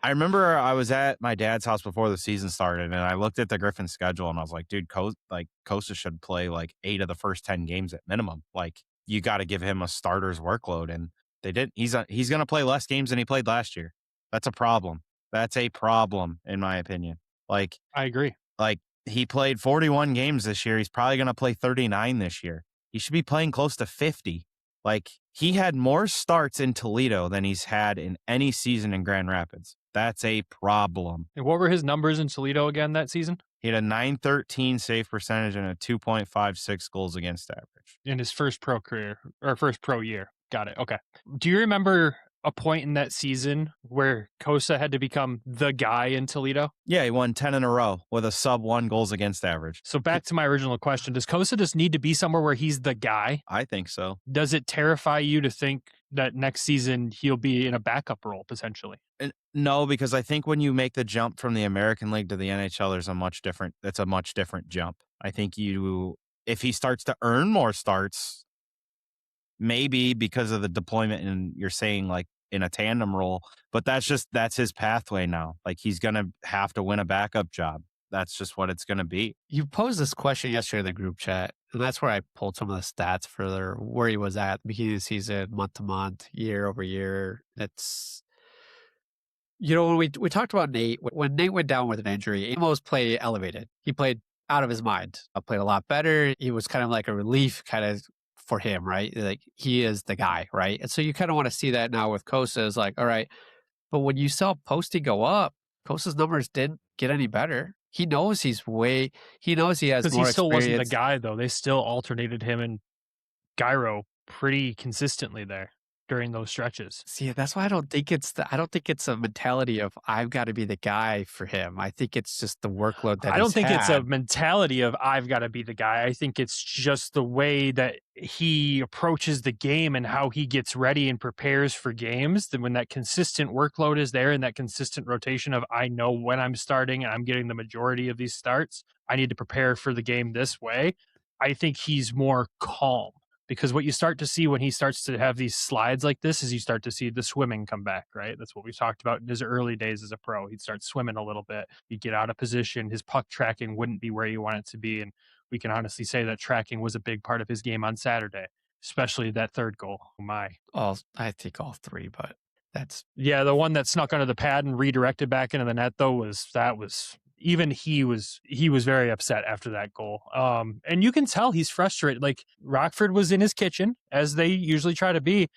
I remember I was at my dad's house before the season started, and I looked at the Griffins schedule, and I was like, dude, Cossa should play like 8 of the first 10 games at minimum. Like, you got to give him a starter's workload, and they didn't. He's going to play less games than he played last year. That's a problem. That's a problem, in my opinion. Like, I agree. Like, he played 41 games this year. He's probably going to play 39 this year. He should be playing close to 50. Like, he had more starts in Toledo than he's had in any season in Grand Rapids. That's a problem. And what were his numbers in Toledo again that season? He had a .913 save percentage and a 2.56 goals against average. In his first pro career, or first pro year. Got it. Okay. Do you remember a point in that season where Cossa had to become the guy in Toledo? Yeah, he won 10 in a row with a sub-1 goals against average. So back to my original question, does Cossa just need to be somewhere where he's the guy? I think so. Does it terrify you to think that next season he'll be in a backup role potentially? No, because I think when you make the jump from the American League to the NHL, that's a much different jump. I think if he starts to earn more starts, maybe because of the deployment, and you're saying like in a tandem role, but that's his pathway now. Like he's going to have to win a backup job. That's just what it's going to be. You posed this question yesterday in the group chat, and that's where I pulled some of the stats for where he was at the beginning of the season, month to month, year over year. It's, when we talked about Nate, when Nate went down with an injury, Amos played elevated. He played out of his mind. Played a lot better. He was kind of like a relief kind of for him, right? Like he is the guy, right? And so you kind of want to see that now with Cossa is like, all right, but when you saw Posty go up, Cossa's numbers didn't get any better. He knows he has more experience. Because he still wasn't the guy, though. They still alternated him and Gyro pretty consistently there during those stretches. See, that's why I don't think it's a mentality of I've got to be the guy for him. I think it's just the workload that I don't think it's a mentality of I've got to be the guy. I think it's just the way that he approaches the game and how he gets ready and prepares for games. Then when that consistent workload is there and that consistent rotation of I know when I'm starting and I'm getting the majority of these starts, I need to prepare for the game this way. I think he's more calm. Because what you start to see when he starts to have these slides like this is you start to see the swimming come back, right? That's what we talked about in his early days as a pro. He'd start swimming a little bit. He'd get out of position. His puck tracking wouldn't be where you want it to be. And we can honestly say that tracking was a big part of his game on Saturday, especially that third goal. Oh my. I think all three, but that's... Yeah, the one that snuck under the pad and redirected back into the net, though, even he was very upset after that goal. And you can tell he's frustrated. Like Rockford was in his kitchen, as they usually try to be.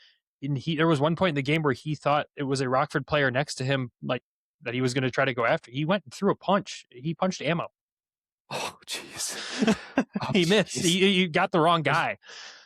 And there was one point in the game where he thought it was a Rockford player next to him, like that he was going to try to go after. He went through a punch. He punched ammo. Oh, jeez. He missed. He got the wrong guy.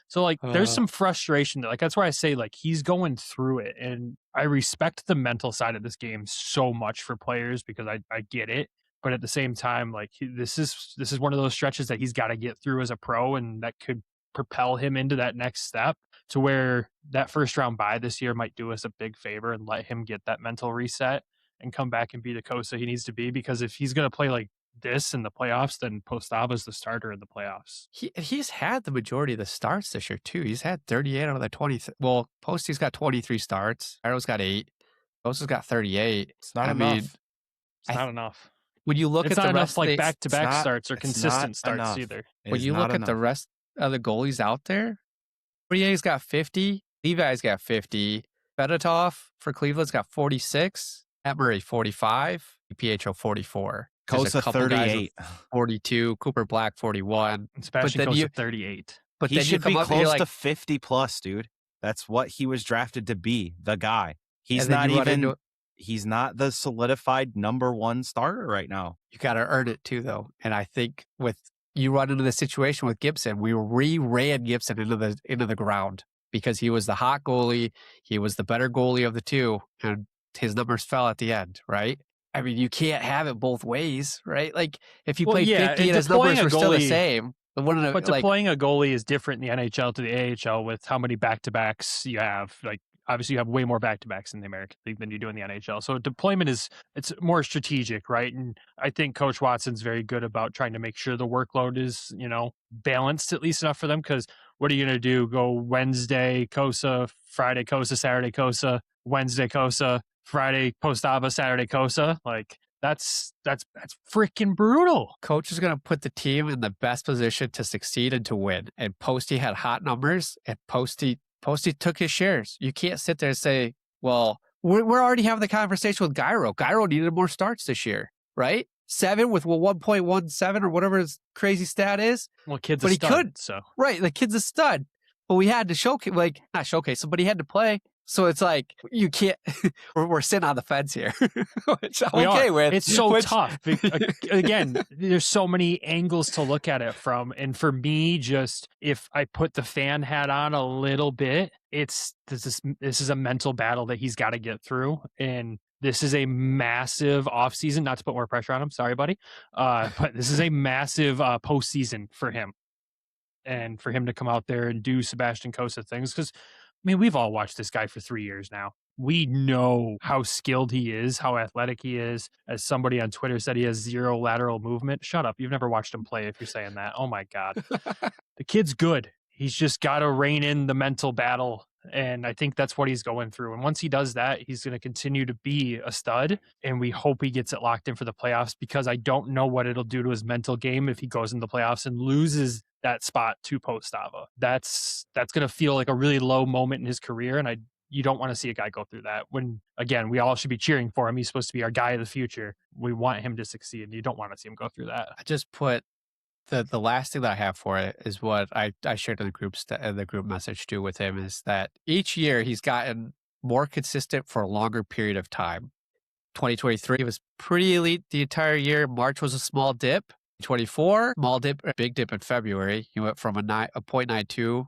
So like there's some frustration. Like that's why I say like he's going through it. And I respect the mental side of this game so much for players because I get it. But at the same time, like this is one of those stretches that he's got to get through as a pro, and that could propel him into that next step to where that first round bye this year might do us a big favor and let him get that mental reset and come back and be the Cossa he needs to be. Because if he's going to play like this in the playoffs, then Postava's the starter in the playoffs. He's had the majority of the starts this year too. He's had 38 out of the 20. Well, Posty's got 23 starts. Arrow's got 8. Cossa's got 38. It's not enough. It's not enough. When you look it's at not the enough rest, like back-to-back starts or consistent starts enough. either. When you look at the rest of the goalies out there, Poirier's got 50, Levi's got 50, Fedotov for Cleveland's got 46, Matt Murray 45, PHO 44. Cossa 38, 42, Cooper Black 41, Sebastian Cossa 38. But he then should you come be up close like, to 50 plus, dude. That's what he was drafted to be, the guy. He's not the solidified number one starter right now. You got to earn it too, though. And I think with you run into the situation with Gibson, we ran Gibson into the ground because he was the hot goalie. He was the better goalie of the two, and his numbers fell at the end, right? I mean, you can't have it both ways, right? Like if you play 50 and his numbers were still the same. But deploying a goalie is different in the NHL to the AHL with how many back-to-backs you have. Like obviously you have way more back-to-backs in the American League than you do in the NHL. So deployment it's more strategic, right? And I think Coach Watson's very good about trying to make sure the workload is, balanced at least enough for them. Because what are you going to do? Go Wednesday Cossa, Friday Cossa, Saturday Cossa, Wednesday Cossa, Friday Postava, Saturday Cossa? Like that's freaking brutal. Coach is going to put the team in the best position to succeed and to win. And Posty had hot numbers, and Posty took his shares. You can't sit there and say, well, we're already having the conversation with Gyro. Gyro needed more starts this year, right? 7 with 1.17 or whatever his crazy stat is. Well, kid's but a stud. He could. So. Right, the kid's a stud. But we had to not showcase him, but he had to play. So it's like, you can't, we're sitting on the fence here, which I'm okay with. It's so tough. Again, there's so many angles to look at it from. And for me, just if I put the fan hat on a little bit, this is a mental battle that he's got to get through. And this is a massive offseason, not to put more pressure on him. Sorry, buddy. But this is a massive postseason for him. And for him to come out there and do Sebastian Cossa things, because mean, we've all watched this guy for 3 years now. We know how skilled he is, how athletic he is. As somebody on Twitter said, he has 0 lateral movement. Shut up. You've never watched him play if you're saying that. Oh my God. The kid's good. He's just got to rein in the mental battle. And I think that's what he's going through. And once he does that, he's going to continue to be a stud. And we hope he gets it locked in for the playoffs, because I don't know what it'll do to his mental game if he goes into the playoffs and loses that spot to Postava. That's going to feel like a really low moment in his career. And you don't want to see a guy go through that, when, again, we all should be cheering for him. He's supposed to be our guy of the future. We want him to succeed, and you don't want to see him go through that. I just put the last thing that I have for it is what I shared in the group message too with him, is that each year he's gotten more consistent for a longer period of time. 2023 was pretty elite the entire year. March was a small dip. 24, small dip, big dip in February. He went from a 0.92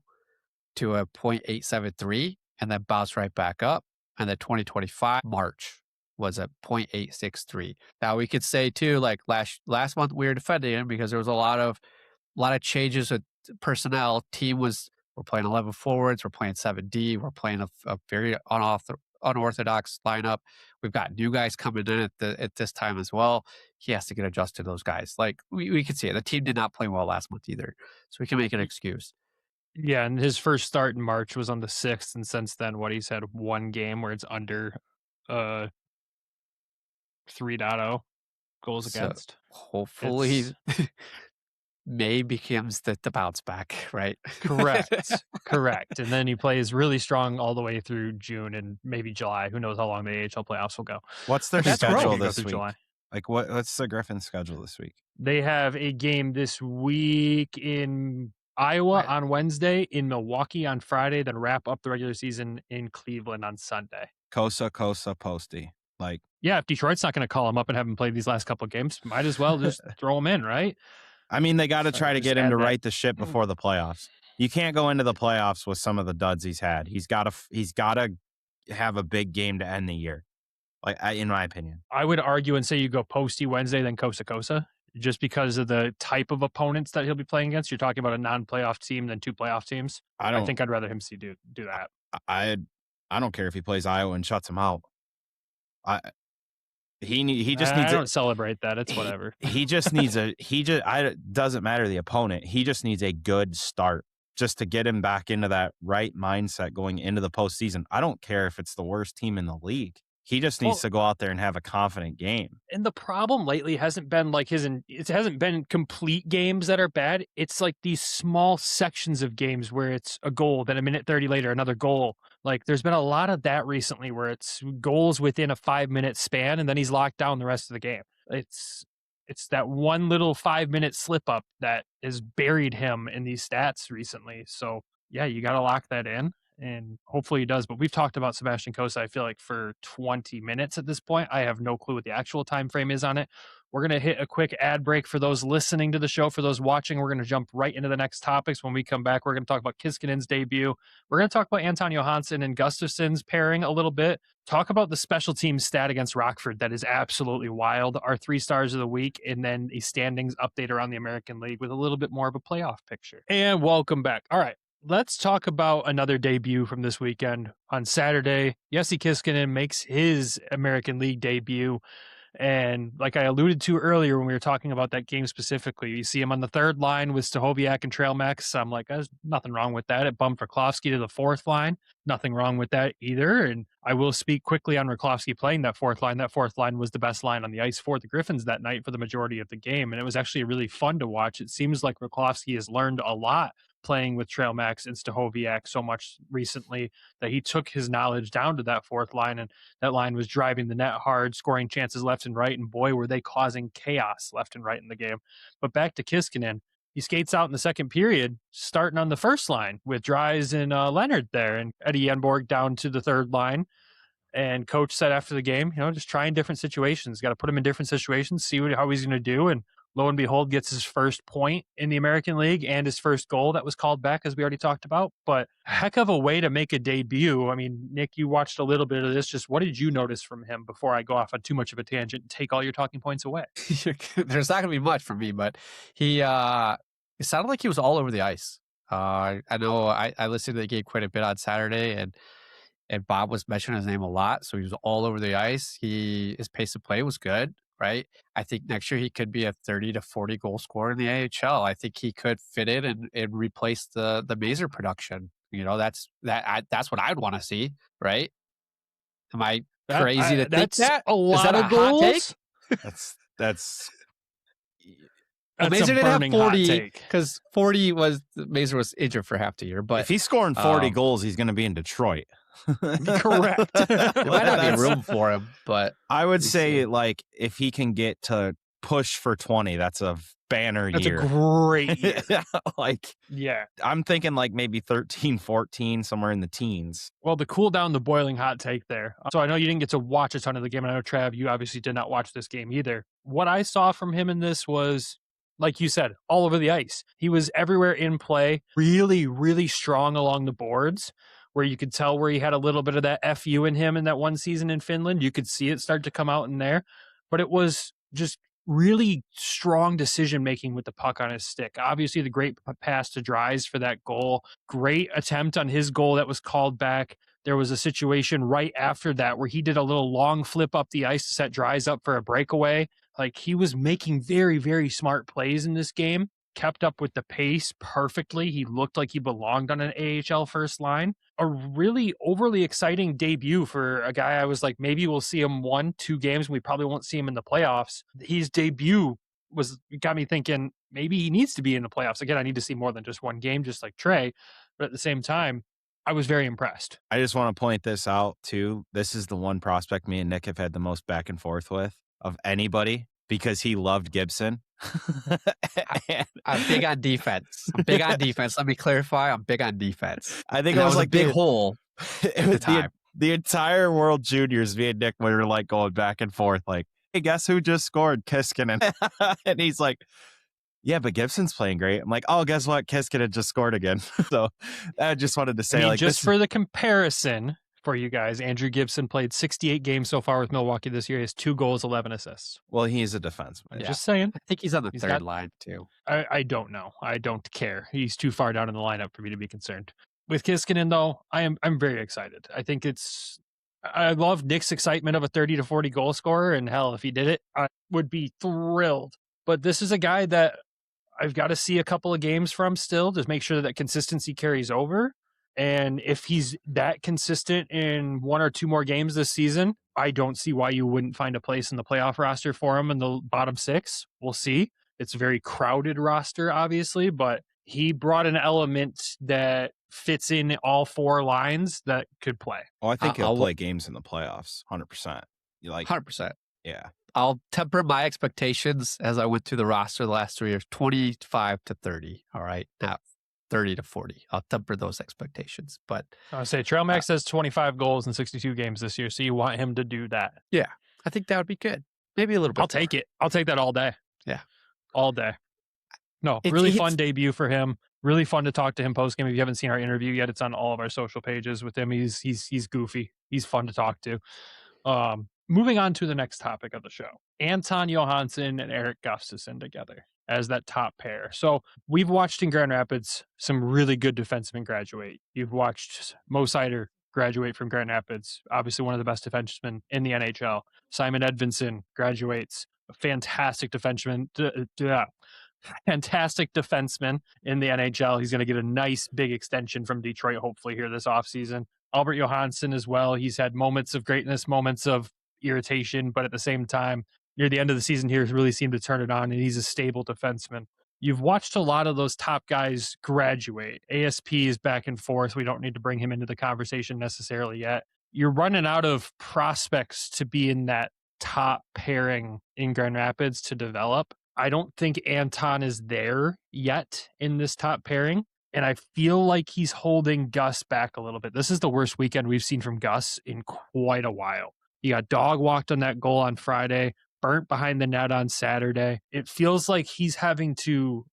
to a 0.873, and then bounced right back up. And then 2025 March was at 0.863. Now we could say too, like last month we were defending him because there was a lot of changes with personnel. We're playing 11 forwards, we're playing 7D, we're playing a very unorthodox lineup. We've got new guys coming in at this time as well. He has to get adjusted to those guys. Like we can see it. The team did not play well last month either, so we can make an excuse. Yeah, and his first start in March was on the 6th, and since then, he's had one game where it's under 3.0 goals against. Hopefully May becomes the bounce back, right? Correct. And then he plays really strong all the way through June and maybe July. Who knows how long the AHL playoffs will go. What's their schedule this week? July. Like what's the Griffins schedule this week? They have a game this week in Iowa on Wednesday, in Milwaukee on Friday, then wrap up the regular season in Cleveland on Sunday. Cossa, Posty. Like, yeah, if Detroit's not going to call him up and have him play these last couple of games, might as well just throw him in, right? I mean, they got to try to get him to right the ship before the playoffs. You can't go into the playoffs with some of the duds he's had. He's got to have a big game to end the year, in my opinion. I would argue and say you go Posty Wednesday, then Cossa, just because of the type of opponents that he'll be playing against. You're talking about a non-playoff team than 2 playoff teams. I think I'd rather him do that. I don't care if he plays Iowa and shuts him out. He just needs. I don't celebrate that. It's whatever. He just needs doesn't matter the opponent. He just needs a good start just to get him back into that right mindset going into the postseason. I don't care if it's the worst team in the league. He just needs to go out there and have a confident game. And the problem lately hasn't been like it hasn't been complete games that are bad. It's like these small sections of games where it's a goal, then a minute 30 later, another goal. Like there's been a lot of that recently where it's goals within a 5-minute span and then he's locked down the rest of the game. It's that one little 5-minute slip up that has buried him in these stats recently. So yeah, you got to lock that in. And hopefully he does. But we've talked about Sebastian Cossa, I feel like, for 20 minutes at this point. I have no clue what the actual time frame is on it. We're going to hit a quick ad break for those listening to the show. For those watching, we're going to jump right into the next topics. When we come back, we're going to talk about Kiiskinen's debut. We're going to talk about Anton Johansson and Gustafsson's pairing a little bit. Talk about the special team stat against Rockford that is absolutely wild. Our 3 stars of the week, and then a standings update around the American League with a little bit more of a playoff picture. And welcome back. All right. Let's talk about another debut from this weekend. On Saturday, Jesse Kiiskinen makes his American League debut. And like I alluded to earlier when we were talking about that game specifically, you see him on the 3rd line with Stachowiak and Trailmax. I'm like, there's nothing wrong with that. It bumped Roklovsky to the 4th line. Nothing wrong with that either. And I will speak quickly on Roklovsky playing that 4th line. That 4th line was the best line on the ice for the Griffins that night for the majority of the game. And it was actually really fun to watch. It seems like Roklovsky has learned a lot playing with Trailmax and Stachowiak so much recently that he took his knowledge down to that 4th line, and that line was driving the net hard, scoring chances left and right, and boy, were they causing chaos left and right in the game. But back to Kiiskinen, he skates out in the second period, starting on the 1st line with Dries and Leonard there, and Eddie Yenborg down to the 3rd line. And coach said after the game, just trying different situations, got to put him in different situations, see how he's going to do. And lo and behold, gets his first point in the American League and his first goal that was called back, as we already talked about. But heck of a way to make a debut. I mean, Nick, you watched a little bit of this. Just what did you notice from him before I go off on too much of a tangent and take all your talking points away? There's not going to be much for me, but he sounded like he was all over the ice. I know I listened to the game quite a bit on Saturday, and Bob was mentioning his name a lot. So he was all over the ice. His pace of play was good, right? I think next year he could be a 30 to 40 goal scorer in the AHL. I think he could fit in and replace the Mazer production. That's what I'd want to see, right? Am I crazy to think that? A lot Is that of a hot take? goals. That's Well, That's Mazer a didn't have burning hot 40 take. because Mazer was injured for half the year. But if he's scoring 40 goals, he's going to be in Detroit. Correct. there might not be room for him, but I would We'll say, see. like, if he can get to push for 20, that's a banner That's year. a great year. Like, Yeah. I'm thinking like maybe 13, 14, somewhere in the teens. Well, to cool down the boiling hot take there. So I know you didn't get to watch a ton of the game. And I know, Trav, you obviously did not watch this game either. What I saw from him in this was, like you said, all over the ice. He was everywhere in play, really, really strong along the boards, where you could tell where he had a little bit of that FU in him in that one season in Finland. You could see it start to come out in there. But it was just really strong decision-making with the puck on his stick. Obviously, the great pass to Dries for that goal. Great attempt on his goal that was called back. There was a situation right after that where he did a little long flip up the ice to set Dries up for a breakaway. Like, he was making very, very smart plays in this game, kept up with the pace perfectly. He looked like he belonged on an AHL first line. A really overly exciting debut for a guy I was like, maybe we'll see him 1-2 games. And we probably won't see him in the playoffs. His debut got me thinking maybe he needs to be in the playoffs. Again, I need to see more than just one game, just like Trey. But at the same time, I was very impressed. I just want to point this out too. This is the one prospect me and Nick have had the most back and forth with of anybody because he loved Gibson. I'm big on defense. Let me clarify. I'm big on defense. I think And it that was like a big hole it was the entire World Juniors. Me and Nick were like going back and forth, like, "Hey, guess who just scored? Kiiskinen." And he's like, "Yeah, but Gibson's playing great." I'm like, "Oh, guess what? Kiiskinen just scored again." So I just wanted to say, like, just for the comparison for you guys, Andrew Gibson played 68 games so far with Milwaukee this year. He has 2 goals, 11 assists. Well, he's a defenseman. Yeah. Just saying. I think he's on the third line too. I don't know. I don't care. He's too far down in the lineup for me to be concerned. With Kiiskinen, though, I'm very excited. I think I love Nick's excitement of a 30 to 40 goal scorer, and hell, if he did it, I would be thrilled. But this is a guy that I've got to see a couple of games from still to make sure that consistency carries over. And if he's that consistent in 1 or 2 more games this season, I don't see why you wouldn't find a place in the playoff roster for him in the bottom 6. We'll see. It's a very crowded roster, obviously, but he brought an element that fits in all 4 lines that could play. Oh, I think he'll play games in the playoffs, 100%. You like 100%. Yeah. I'll temper my expectations as I went through the roster the last 3 years, 25 to 30. All right, not 30 to 40. I'll temper those expectations. But I would say Trail Max has 25 goals in 62 games this year, so you want him to do that. Yeah, I think that would be good. Maybe a little bit. I'll take it. I'll take that all day. Yeah. All day. No, really fun debut for him. Really fun to talk to him post game. If you haven't seen our interview yet, it's on all of our social pages with him. He's goofy. He's fun to talk to. Moving on to the next topic of the show. Anton Johansson and Erik Gustafsson together as that top pair. So we've watched in Grand Rapids some really good defensemen graduate. You've watched Mo Seider graduate from Grand Rapids, obviously one of the best defensemen in the NHL. Simon Edvinsson graduates, a fantastic defenseman. Fantastic defenseman in the NHL. He's going to get a nice big extension from Detroit, hopefully, here this offseason. Albert Johansson as well. He's had moments of greatness, moments of irritation, but at the same time, near the end of the season here, really seemed to turn it on, and he's a stable defenseman. You've watched a lot of those top guys graduate. ASP is back and forth. We don't need to bring him into the conversation necessarily yet. You're running out of prospects to be in that top pairing in Grand Rapids to develop. I don't think Anton is there yet in this top pairing, and I feel like he's holding Gus back a little bit. This is the worst weekend we've seen from Gus in quite a while. He got dog walked on that goal on Friday, burnt behind the net on Saturday. It feels like he's having to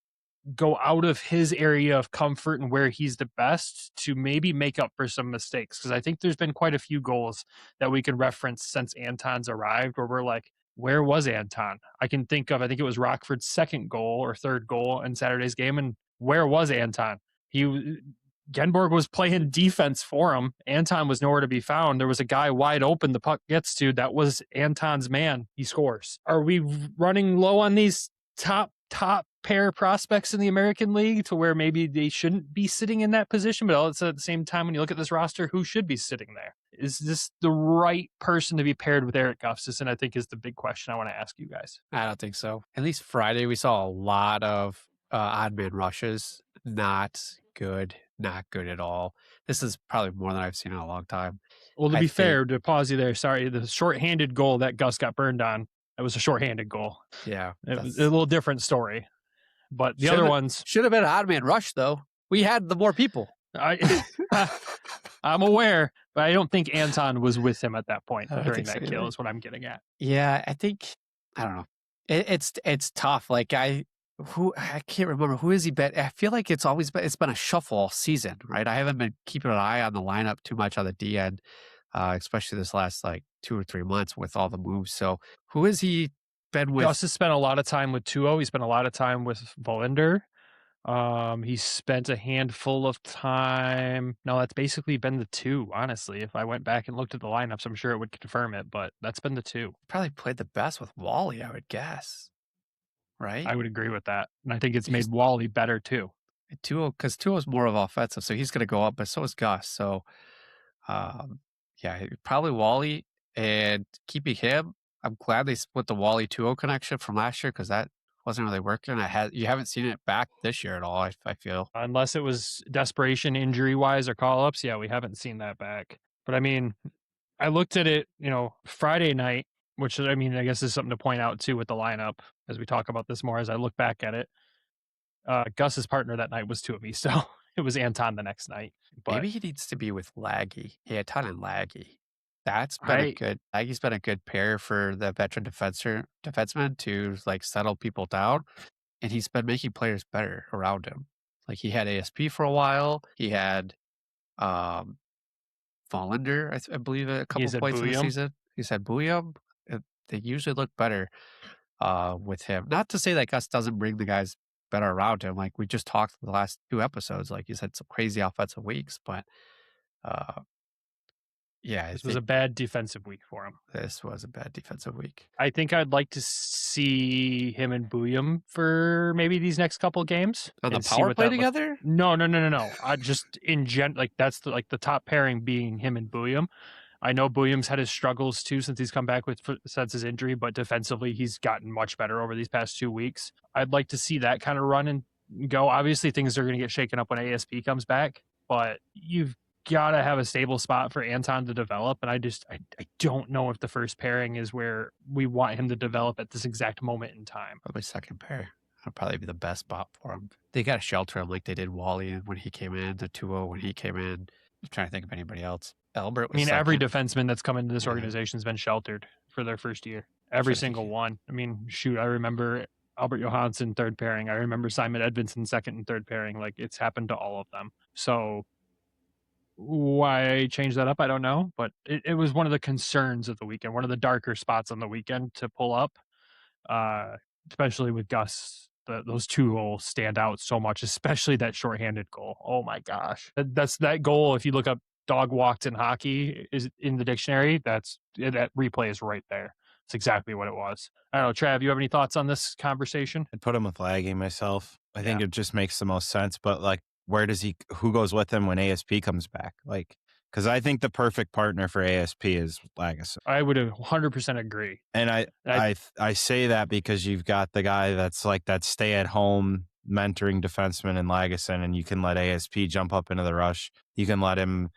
go out of his area of comfort and where he's the best to maybe make up for some mistakes. Because I think there's been quite a few goals that we can reference since Anton's arrived where we're like, where was Anton? I think it was Rockford's second goal or third goal in Saturday's game. And where was Anton? Genborg was playing defense for him. Anton was nowhere to be found. There was a guy wide open the puck gets to. That was Anton's man. He scores. Are we running low on these top pair prospects in the American League to where maybe they shouldn't be sitting in that position? But also at the same time, when you look at this roster, who should be sitting there? Is this the right person to be paired with Eric Gustafsson? I think is the big question I want to ask you guys. I don't think so. At least Friday, we saw a lot of odd man rushes. Not good at all. This is probably more than I've seen in a long time. Well, to be fair, to pause you there, sorry, the shorthanded goal that Gus got burned on, that was a shorthanded goal. Yeah. It was a little different story. But the other ones... Should have been an odd man rush, though. We had the more people. I'm aware, but I don't think Anton was with him at that point during that kill is what I'm getting at. Yeah, I don't know. It's tough. Like I can't remember who has he been. I feel like it's been a shuffle all season, right? I haven't been keeping an eye on the lineup too much on the D end, especially this last like 2 or 3 months with all the moves. So who has he been with? Gus has spent a lot of time with Tuo. He spent a lot of time with Volander. He spent a handful of time. No, that's basically been the 2, honestly. If I went back and looked at the lineups, I'm sure it would confirm it, but that's been the 2. Probably played the best with Wally, I would guess. Right? I would agree with that. And I think it's made Wally better too. Because Tuo is more of offensive, so he's going to go up, but so is Gus. So, yeah, probably Wally. And keeping him, I'm glad they split the Wally-Tuo connection from last year because that wasn't really working. You haven't seen it back this year at all, I feel. Unless it was desperation injury-wise or call-ups, yeah, we haven't seen that back. But I mean, I looked at it, Friday night, which I mean, I guess is something to point out too with the lineup as we talk about this more as I look back at it. Gus's partner that night was Tuomi, so it was Anton the next night. But maybe he needs to be with Laggy. Anton and Laggy. That's been Laggy's been a good pair for the veteran defenseman to like settle people down, and he's been making players better around him. Like he had ASP for a while. He had Volander, I believe, a couple points in the season. He's had Bouillon. They usually look better with him. Not to say that Gus doesn't bring the guys better around him. Like we just talked the last 2 episodes. Like he's had some crazy offensive weeks, but yeah, this was a bad defensive week for him. This was a bad defensive week. I think I'd like to see him and Bouillon for maybe these next couple of games. On the power play together? No. I just that's the top pairing being him and Bouillon. I know Bouillon's had his struggles too since he's come back since his injury, but defensively he's gotten much better over these past 2 weeks. I'd like to see that kind of run and go. Obviously, things are going to get shaken up when ASP comes back, but you've got to have a stable spot for Anton to develop. And I don't know if the first pairing is where we want him to develop at this exact moment in time. Probably second pair. That'll probably be the best spot for him. They got to shelter him like they did Wally when he came in, the Tuo when he came in. I'm trying to think of anybody else. Albert was every defenseman that's come into this organization has been sheltered for their first year. Every single one. I mean, shoot, I remember Albert Johansson third pairing. I remember Simon Edvinsson second and third pairing. Like it's happened to all of them. So why change that up? I don't know. But it was one of the concerns of the weekend, one of the darker spots on the weekend to pull up, especially with Gus. Those 2 goals stand out so much, especially that shorthanded goal. Oh my gosh. That's that goal. If you look up dog walked in hockey is in the dictionary, that replay is right there. It's exactly what it was. I don't know, Trav, you have any thoughts on this conversation? I'd put him with Laggy myself. I think it just makes the most sense. But like, who goes with him when ASP comes back? Like, because I think the perfect partner for ASP is Lagesson. I would 100% agree. And I say that because you've got the guy that's like that stay-at-home mentoring defenseman in Lagesson, and you can let ASP jump up into the rush. You can let him,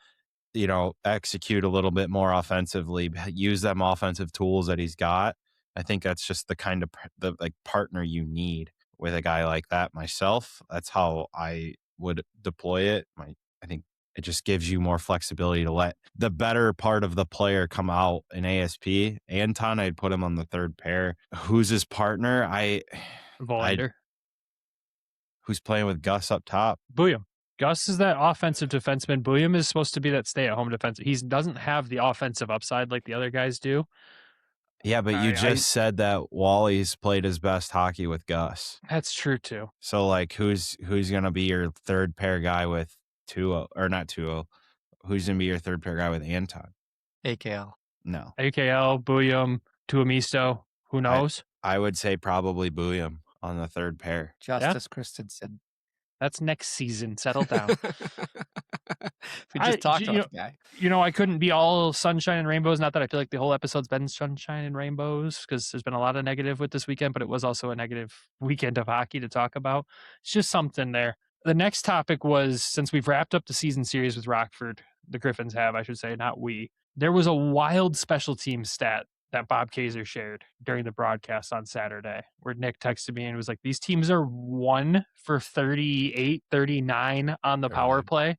execute a little bit more offensively, use them offensive tools that he's got. I think that's just the kind of partner you need with a guy like that. Myself, that's how I would deploy it. I think it just gives you more flexibility to let the better part of the player come out in ASP. Anton, I'd put him on the third pair. Who's his partner? Volander. Who's playing with Gus up top? Bouillon. Gus is that offensive defenseman. Bouillon is supposed to be that stay-at-home defense. He doesn't have the offensive upside like the other guys do. Yeah, but you just said that Wally's played his best hockey with Gus. That's true too. So like, who's gonna be your third pair guy with 2-0 or not 2-0? Who's gonna be your third pair guy with Anton? AKL. No. AKL, Bouillon, Tuomisto. Who knows? I would say probably Bouillon on the third pair. Justice Christensen. That's next season. Settle down. We just talked about the guy. You know, I couldn't be all sunshine and rainbows. Not that I feel like the whole episode's been sunshine and rainbows, because there's been a lot of negative with this weekend, but it was also a negative weekend of hockey to talk about. It's just something there. The next topic was, since we've wrapped up the season series with Rockford, the Griffins have, I should say, not we. There was a wild special team stat that Bob Kaiser shared during the broadcast on Saturday, where Nick texted me and was like, these teams are 1 for 38, 39 on the power play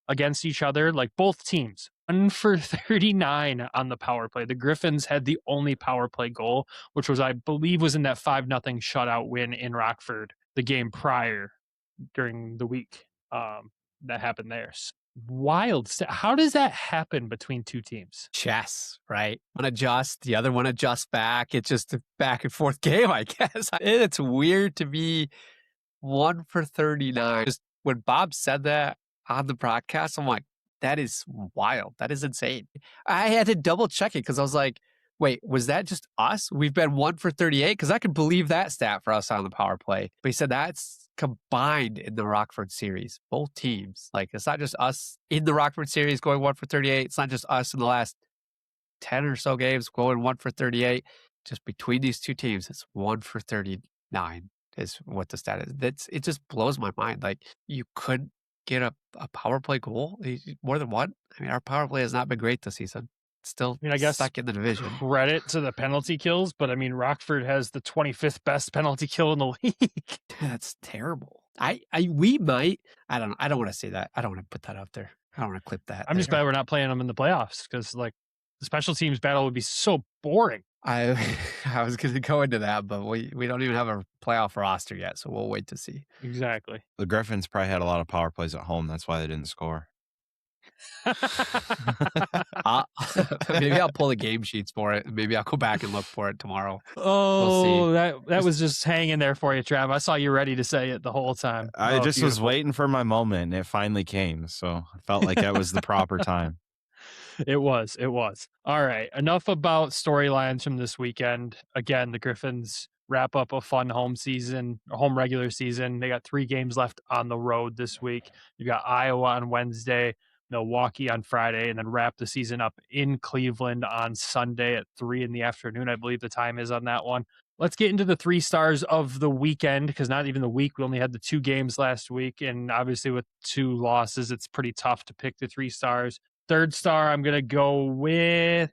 against each other. Like, both teams, 1 for 39 on the power play. The Griffins had the only power play goal, which was, I believe, was in that 5-0 shutout win in Rockford, the game prior during the week that happened there. Wild. How does that happen between two teams? Chess, right? One adjusts, the other one adjusts back. It's just a back and forth game, I guess. It's weird to be 1 for 39. Just when Bob said that on the broadcast, I'm like, that is wild. That is insane. I had to double check it because I was like, wait, was that just us? We've been 1 for 38? Because I could believe that stat for us on the power play. But he said that's combined in the Rockford series, both teams. Like, it's not just us in the Rockford series going 1 for 38. It's not just us in the last 10 or so games going 1 for 38. Just between these two teams, it's 1 for 39 is what the stat is. It just blows my mind. Like, you couldn't get a power play goal, more than one. I mean, our power play has not been great this season. Still, I guess, stuck in the division. Credit to the penalty kills, but I mean, Rockford has the 25th best penalty kill in the league. That's terrible. We might. I don't want to say that. I don't want to put that out there. I don't want to clip that. I'm just glad we're not playing them in the playoffs, because like the special teams battle would be so boring. I was going to go into that, but we don't even have a playoff roster yet, so we'll wait to see. Exactly. The Griffins probably had a lot of power plays at home. That's why they didn't score. Maybe I'll pull the game sheets for it. Maybe I'll go back and look for it tomorrow. Oh, we'll that was just hanging there for you, Trav. I saw you ready to say it the whole time. I just was waiting for my moment, and it finally came. So I felt like that was the proper time. It was. All right. Enough about storylines from this weekend. Again, the Griffins wrap up a fun home regular season. They got 3 games left on the road this week. You got Iowa on Wednesday, Milwaukee on Friday, and then wrap the season up in Cleveland on Sunday at 3 in the afternoon. I believe the time is on that one. Let's get into the 3 stars of the weekend, because not even the week. We only had the 2 games last week, and obviously with 2 losses, it's pretty tough to pick the 3 stars. Third star, I'm going to go with...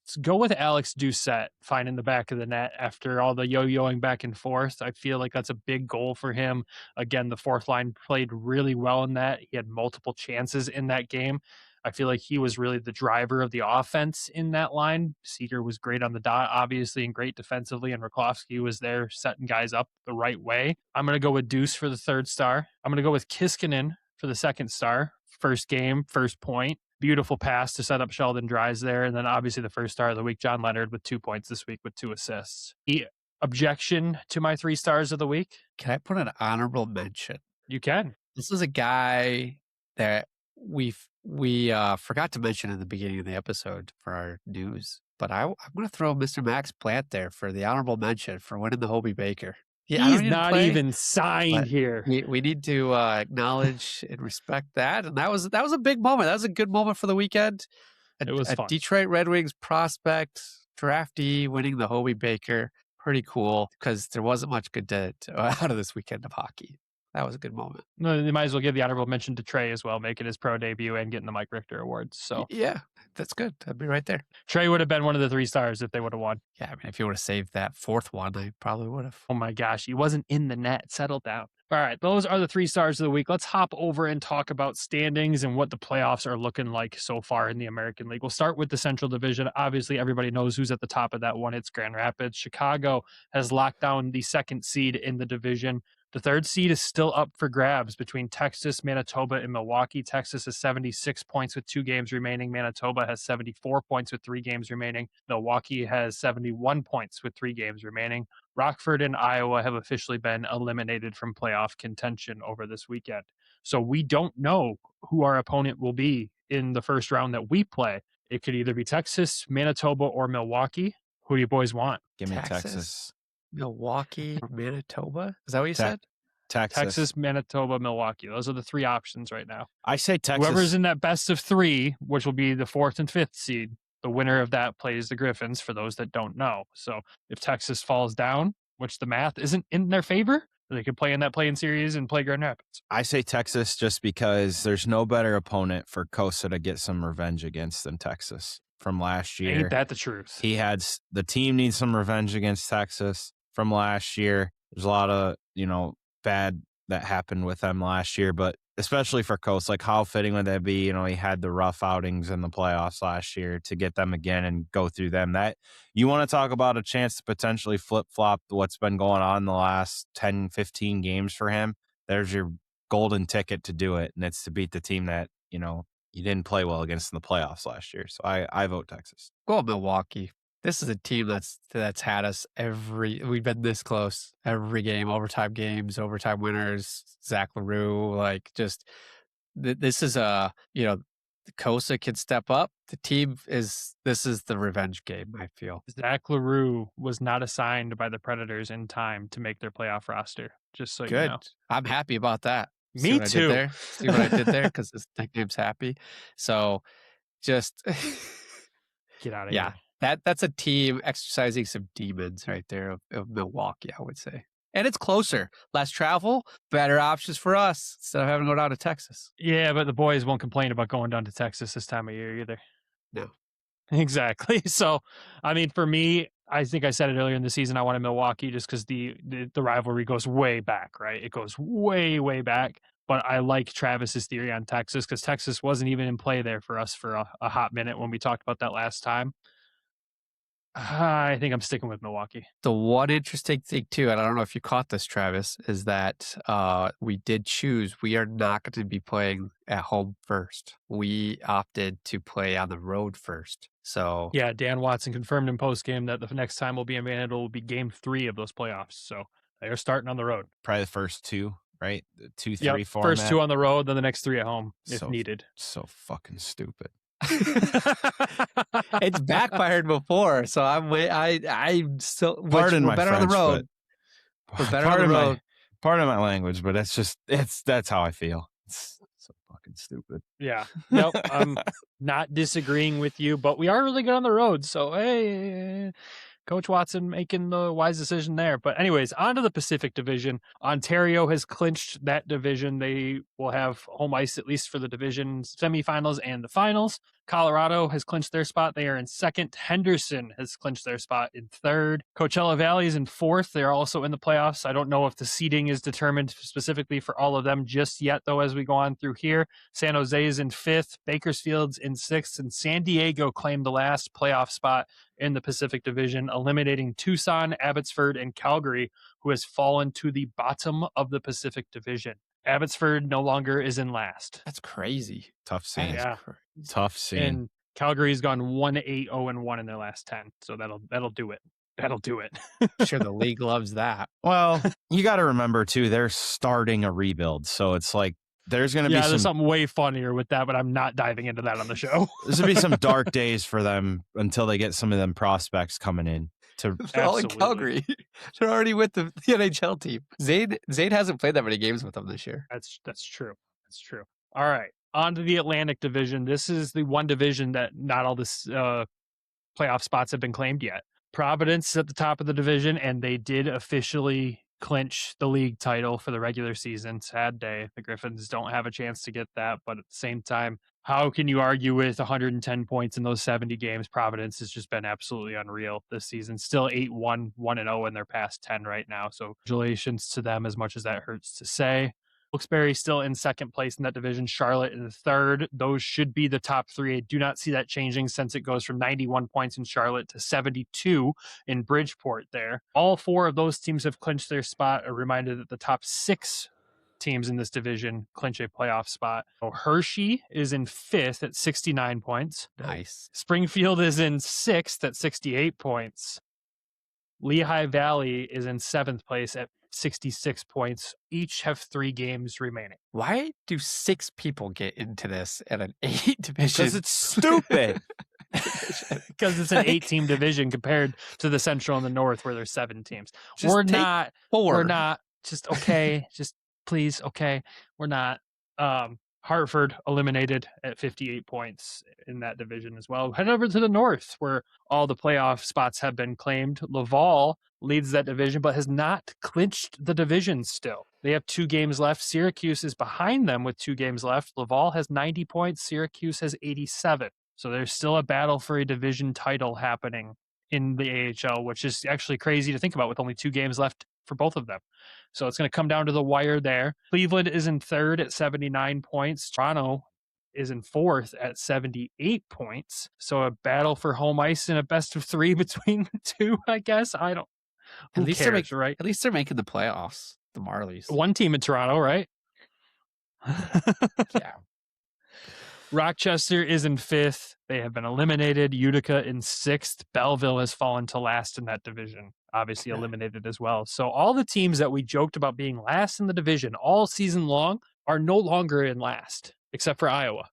Let's go with Alex Doucette finding the back of the net after all the yo-yoing back and forth. I feel like that's a big goal for him. Again, the fourth line played really well in that. He had multiple chances in that game. I feel like he was really the driver of the offense in that line. Cedar was great on the dot, obviously, and great defensively, and Raklovsky was there setting guys up the right way. I'm going to go with Deuce for the third star. I'm going to go with Kiiskinen for the second star. First game, first point. Beautiful pass to set up Sheldon Dries there. And then obviously the first star of the week, John Leonard, with 2 points this week with 2 assists. Objection to my 3 stars of the week? Can I put an honorable mention? You can. This is a guy that we forgot to mention in the beginning of the episode for our news. But I'm going to throw Mr. Max Plant there for the honorable mention for winning the Hobie Baker. Yeah, he's not even signed here. We need to acknowledge and respect that. And that was a big moment. That was a good moment for the weekend. It was fun. Detroit Red Wings prospect, draftee, winning the Hobie Baker. Pretty cool, because there wasn't much good out of this weekend of hockey. That was a good moment. No, you might as well give the honorable mention to Trey as well, making his pro debut and getting the Mike Richter Awards. So yeah, that's good. That'd be right there. Trey would have been one of the 3 stars if they would have won. Yeah, I mean, if you would have saved that 4th one, I probably would have. Oh my gosh, he wasn't in the net. Settle down. All right, those are the 3 stars of the week. Let's hop over and talk about standings and what the playoffs are looking like so far in the American League. We'll start with the Central Division. Obviously, everybody knows who's at the top of that one. It's Grand Rapids. Chicago has locked down the 2nd seed in the division The third seed is still up for grabs between Texas, Manitoba, and Milwaukee. Texas has 76 points with 2 games remaining. Manitoba has 74 points with 3 games remaining. Milwaukee has 71 points with 3 games remaining. Rockford and Iowa have officially been eliminated from playoff contention over this weekend. So we don't know who our opponent will be in the first round that we play. It could either be Texas, Manitoba, or Milwaukee. Who do you boys want? Give me Texas. Milwaukee or Manitoba? Is that what you said? Texas, Manitoba, Milwaukee. Those are the 3 options right now. I say Texas. Whoever's in that best of 3, which will be the 4th and 5th seed, the winner of that plays the Griffins, for those that don't know. So if Texas falls down, which the math isn't in their favor, they could play in that play-in series and play Grand Rapids. I say Texas just because there's no better opponent for Cossa to get some revenge against than Texas from last year. Ain't that the truth? The team needs some revenge against Texas from last year. There's a lot of, bad that happened with them last year, but especially for Coast, like how fitting would that be? He had the rough outings in the playoffs last year to get them again and go through them. That you want to talk about a chance to potentially flip-flop what's been going on the last 10, 15 games for him. There's your golden ticket to do it, and it's to beat the team that, you didn't play well against in the playoffs last year. So I vote Texas. Go Milwaukee. This is a team that's had us we've been this close every game, overtime games, overtime winners, Zach LaRue, this is Cossa can step up. This is the revenge game, I feel. Zach LaRue was not assigned by the Predators in time to make their playoff roster, just so Good. you know. I'm happy about that. Me too. See what I did there? Because his nickname's Happy. So just get out of here. That's a team exercising some demons right there of Milwaukee, I would say. And it's closer. Less travel, better options for us instead of having to go down to Texas. Yeah, but the boys won't complain about going down to Texas this time of year either. No. Exactly. So, for me, I think I said it earlier in the season, I wanted Milwaukee just because the rivalry goes way back, right? It goes way, way back. But I like Travis's theory on Texas because Texas wasn't even in play there for us for a hot minute when we talked about that last time. I think I'm sticking with Milwaukee. The one interesting thing, too, and I don't know if you caught this, Travis, is that we did choose we are not going to be playing at home first. We opted to play on the road first. So yeah, Dan Watson confirmed in postgame that the next time we'll be in Manitoba will be game 3 of those playoffs. So they are starting on the road. Probably the first 2, right? 2, 3, 4. First 2 on the road, then the next 3 at home if needed. So fucking stupid. It's backfired before, so I'm still pardon my better French, on the road. We're better on the road. Pardon my language, but that's how I feel. It's so fucking stupid. Yeah. Nope. I'm not disagreeing with you, but we are really good on the road. So hey, Coach Watson making the wise decision there. But anyways, on to the Pacific Division. Ontario has clinched that division. They will have home ice at least for the division semifinals and the finals. Colorado has clinched their spot. They are in 2nd. Henderson has clinched their spot in 3rd. Coachella Valley is in 4th. They're also in the playoffs. I don't know if the seeding is determined specifically for all of them just yet, though, as we go on through here. San Jose is in 5th. Bakersfield's in 6th. And San Diego claimed the last playoff spot in the Pacific Division, eliminating Tucson, Abbotsford, and Calgary, who has fallen to the bottom of the Pacific Division. Abbotsford no longer is in last. That's crazy. Tough scene. Yeah. Tough scene. And Calgary's gone 1-8-0-1 in their last 10. So that'll do it. That'll do it. I'm sure the league loves that. Well, you got to remember too, they're starting a rebuild. So it's like there's going to be there's something way funnier with that, but I'm not diving into that on the show. There's going to be some dark days for them until they get some of them prospects coming in. They're all in Calgary. They're already with the NHL team. Zane hasn't played that many games with them this year. That's true. That's true. All right. On to the Atlantic Division. This is the one division that not all this playoff spots have been claimed yet. Providence is at the top of the division, and they did officially clinch the league title for the regular season. Sad day. The Griffins don't have a chance to get that, but at the same time, how can you argue with 110 points in those 70 games? Providence has just been absolutely unreal this season. Still 8-1, 1-0 in their past 10 right now. So congratulations to them, as much as that hurts to say. Wilkes-Barre still in second place in that division. Charlotte in third. Those should be the top three. I do not see that changing since it goes from 91 points in Charlotte to 72 in Bridgeport there. All four of those teams have clinched their spot. A reminder that the top 6 teams in this division clinch a playoff spot. So Hershey is in 5th at 69 points. Nice. Springfield is in 6th at 68 points. Lehigh Valley is in 7th place at 66 points. Each have 3 games remaining. Why do 6 people get into this at an 8 division? Because it's stupid. Because it's an 8-team division compared to the Central and the North where there's 7 teams. Just We're take not 4. We're not just okay. Just please, okay. We're not. Hartford eliminated at 58 points in that division as well. Head over to the North where all the playoff spots have been claimed. Laval leads that division but has not clinched the division still. They have 2 games left. Syracuse is behind them with 2 games left. Laval has 90 points. Syracuse has 87. So there's still a battle for a division title happening in the AHL, which is actually crazy to think about with only 2 games left for both of them. So it's going to come down to the wire there. Cleveland is in 3rd at 79 points. Toronto is in 4th at 78 points. So a battle for home ice and a best of 3 between the two, I guess. I don't. Who cares, right? At least they're making the playoffs, the Marlies. One team in Toronto, right? Yeah. Rochester is in 5th. They have been eliminated. Utica in 6th. Belleville has fallen to last in that division. Obviously eliminated as well. So all the teams that we joked about being last in the division all season long are no longer in last, except for Iowa.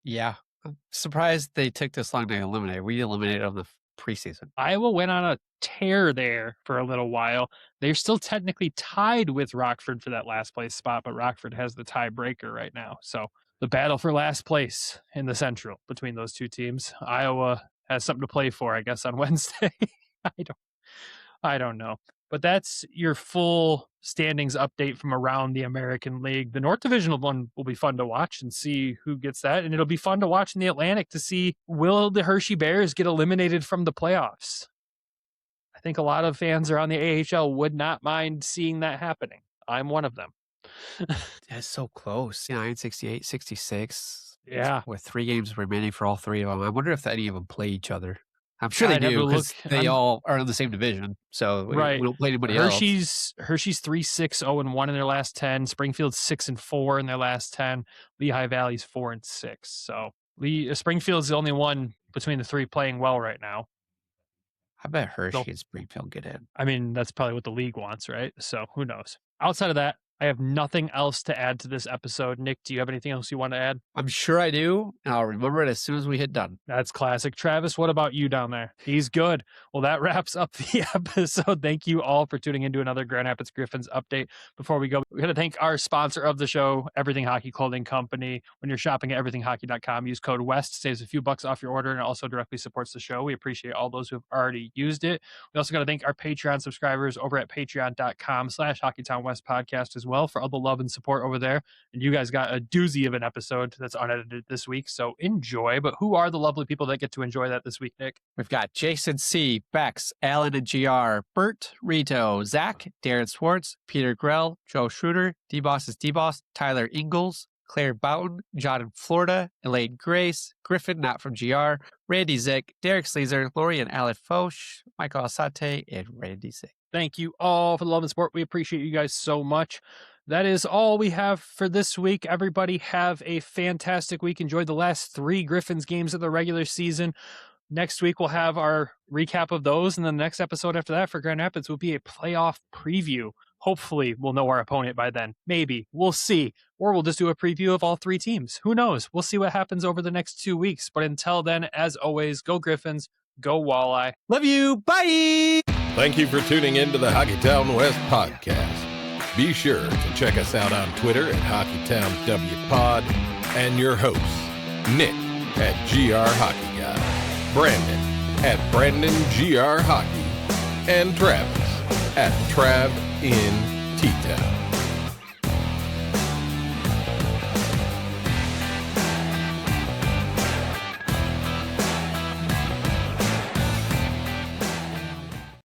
Yeah. I'm surprised they took this long to eliminate. We eliminated them the preseason. Iowa went on a tear there for a little while. They're still technically tied with Rockford for that last place spot, but Rockford has the tiebreaker right now. So the battle for last place in the Central between those two teams. Iowa has something to play for, I guess, on Wednesday. I don't know. But that's your full standings update from around the American League. The North Divisional one will be fun to watch and see who gets that. And it'll be fun to watch in the Atlantic to see, will the Hershey Bears get eliminated from the playoffs? I think a lot of fans around the AHL would not mind seeing that happening. I'm one of them. That's so close. 9, 68, 66. Yeah. With 3 games remaining for all 3 of them. I wonder if any of them play each other. I'm sure they I'd have do to because look. they all are in the same division. So Right. we don't play anybody else. Hershey's 3-6-0-1 in their last 10. Springfield's 6-4 in their last 10. Lehigh Valley's 4-6. So Springfield's the only one between the 3 playing well right now. I bet Hershey and Springfield get in. I mean, that's probably what the league wants, right? So who knows? Outside of that, I have nothing else to add to this episode. Nick, do you have anything else you want to add? I'm sure I do, and I'll remember it as soon as we hit done. That's classic. Travis, what about you down there? He's good. Well, that wraps up the episode. Thank you all for tuning into another Grand Rapids Griffins update. Before we go, we're going to thank our sponsor of the show, Everything Hockey Clothing Company. When you're shopping at everythinghockey.com, use code WEST. Saves a few bucks off your order and also directly supports the show. We appreciate all those who have already used it. We also got to thank our Patreon subscribers over at patreon.com/Hockeytown West podcast as well for all the love and support over there. And you guys got a doozy of an episode that's unedited this week, so enjoy. But who are the lovely people that get to enjoy that this week, Nick? We've got Jason C., Bex, Alan and GR, Bert, Rito, Zach, Darren Swartz, Peter Grell, Joe Schroeder, D-Boss is D-Boss, Tyler Ingalls, Claire Boughton, John in Florida, Elaine Grace, Griffin, not from GR, Randy Zick, Derek Sleazer, Lori and Alan Foch, Michael Asante, and Randy Zick. Thank you all for the love and support. We appreciate you guys so much. That is all we have for this week. Everybody have a fantastic week. Enjoy the last 3 Griffins games of the regular season. Next week, we'll have our recap of those. And then the next episode after that for Grand Rapids will be a playoff preview. Hopefully, we'll know our opponent by then. Maybe. We'll see. Or we'll just do a preview of all 3 teams. Who knows? We'll see what happens over the next 2 weeks. But until then, as always, go Griffins, go Walleye. Love you. Bye. Thank you for tuning in to the Hockeytown West podcast. Be sure to check us out on Twitter at HockeytownWPod and your hosts, Nick at GR Hockey Guy, Brandon at BrandonGR Hockey, and Travis at Trav in T-Town.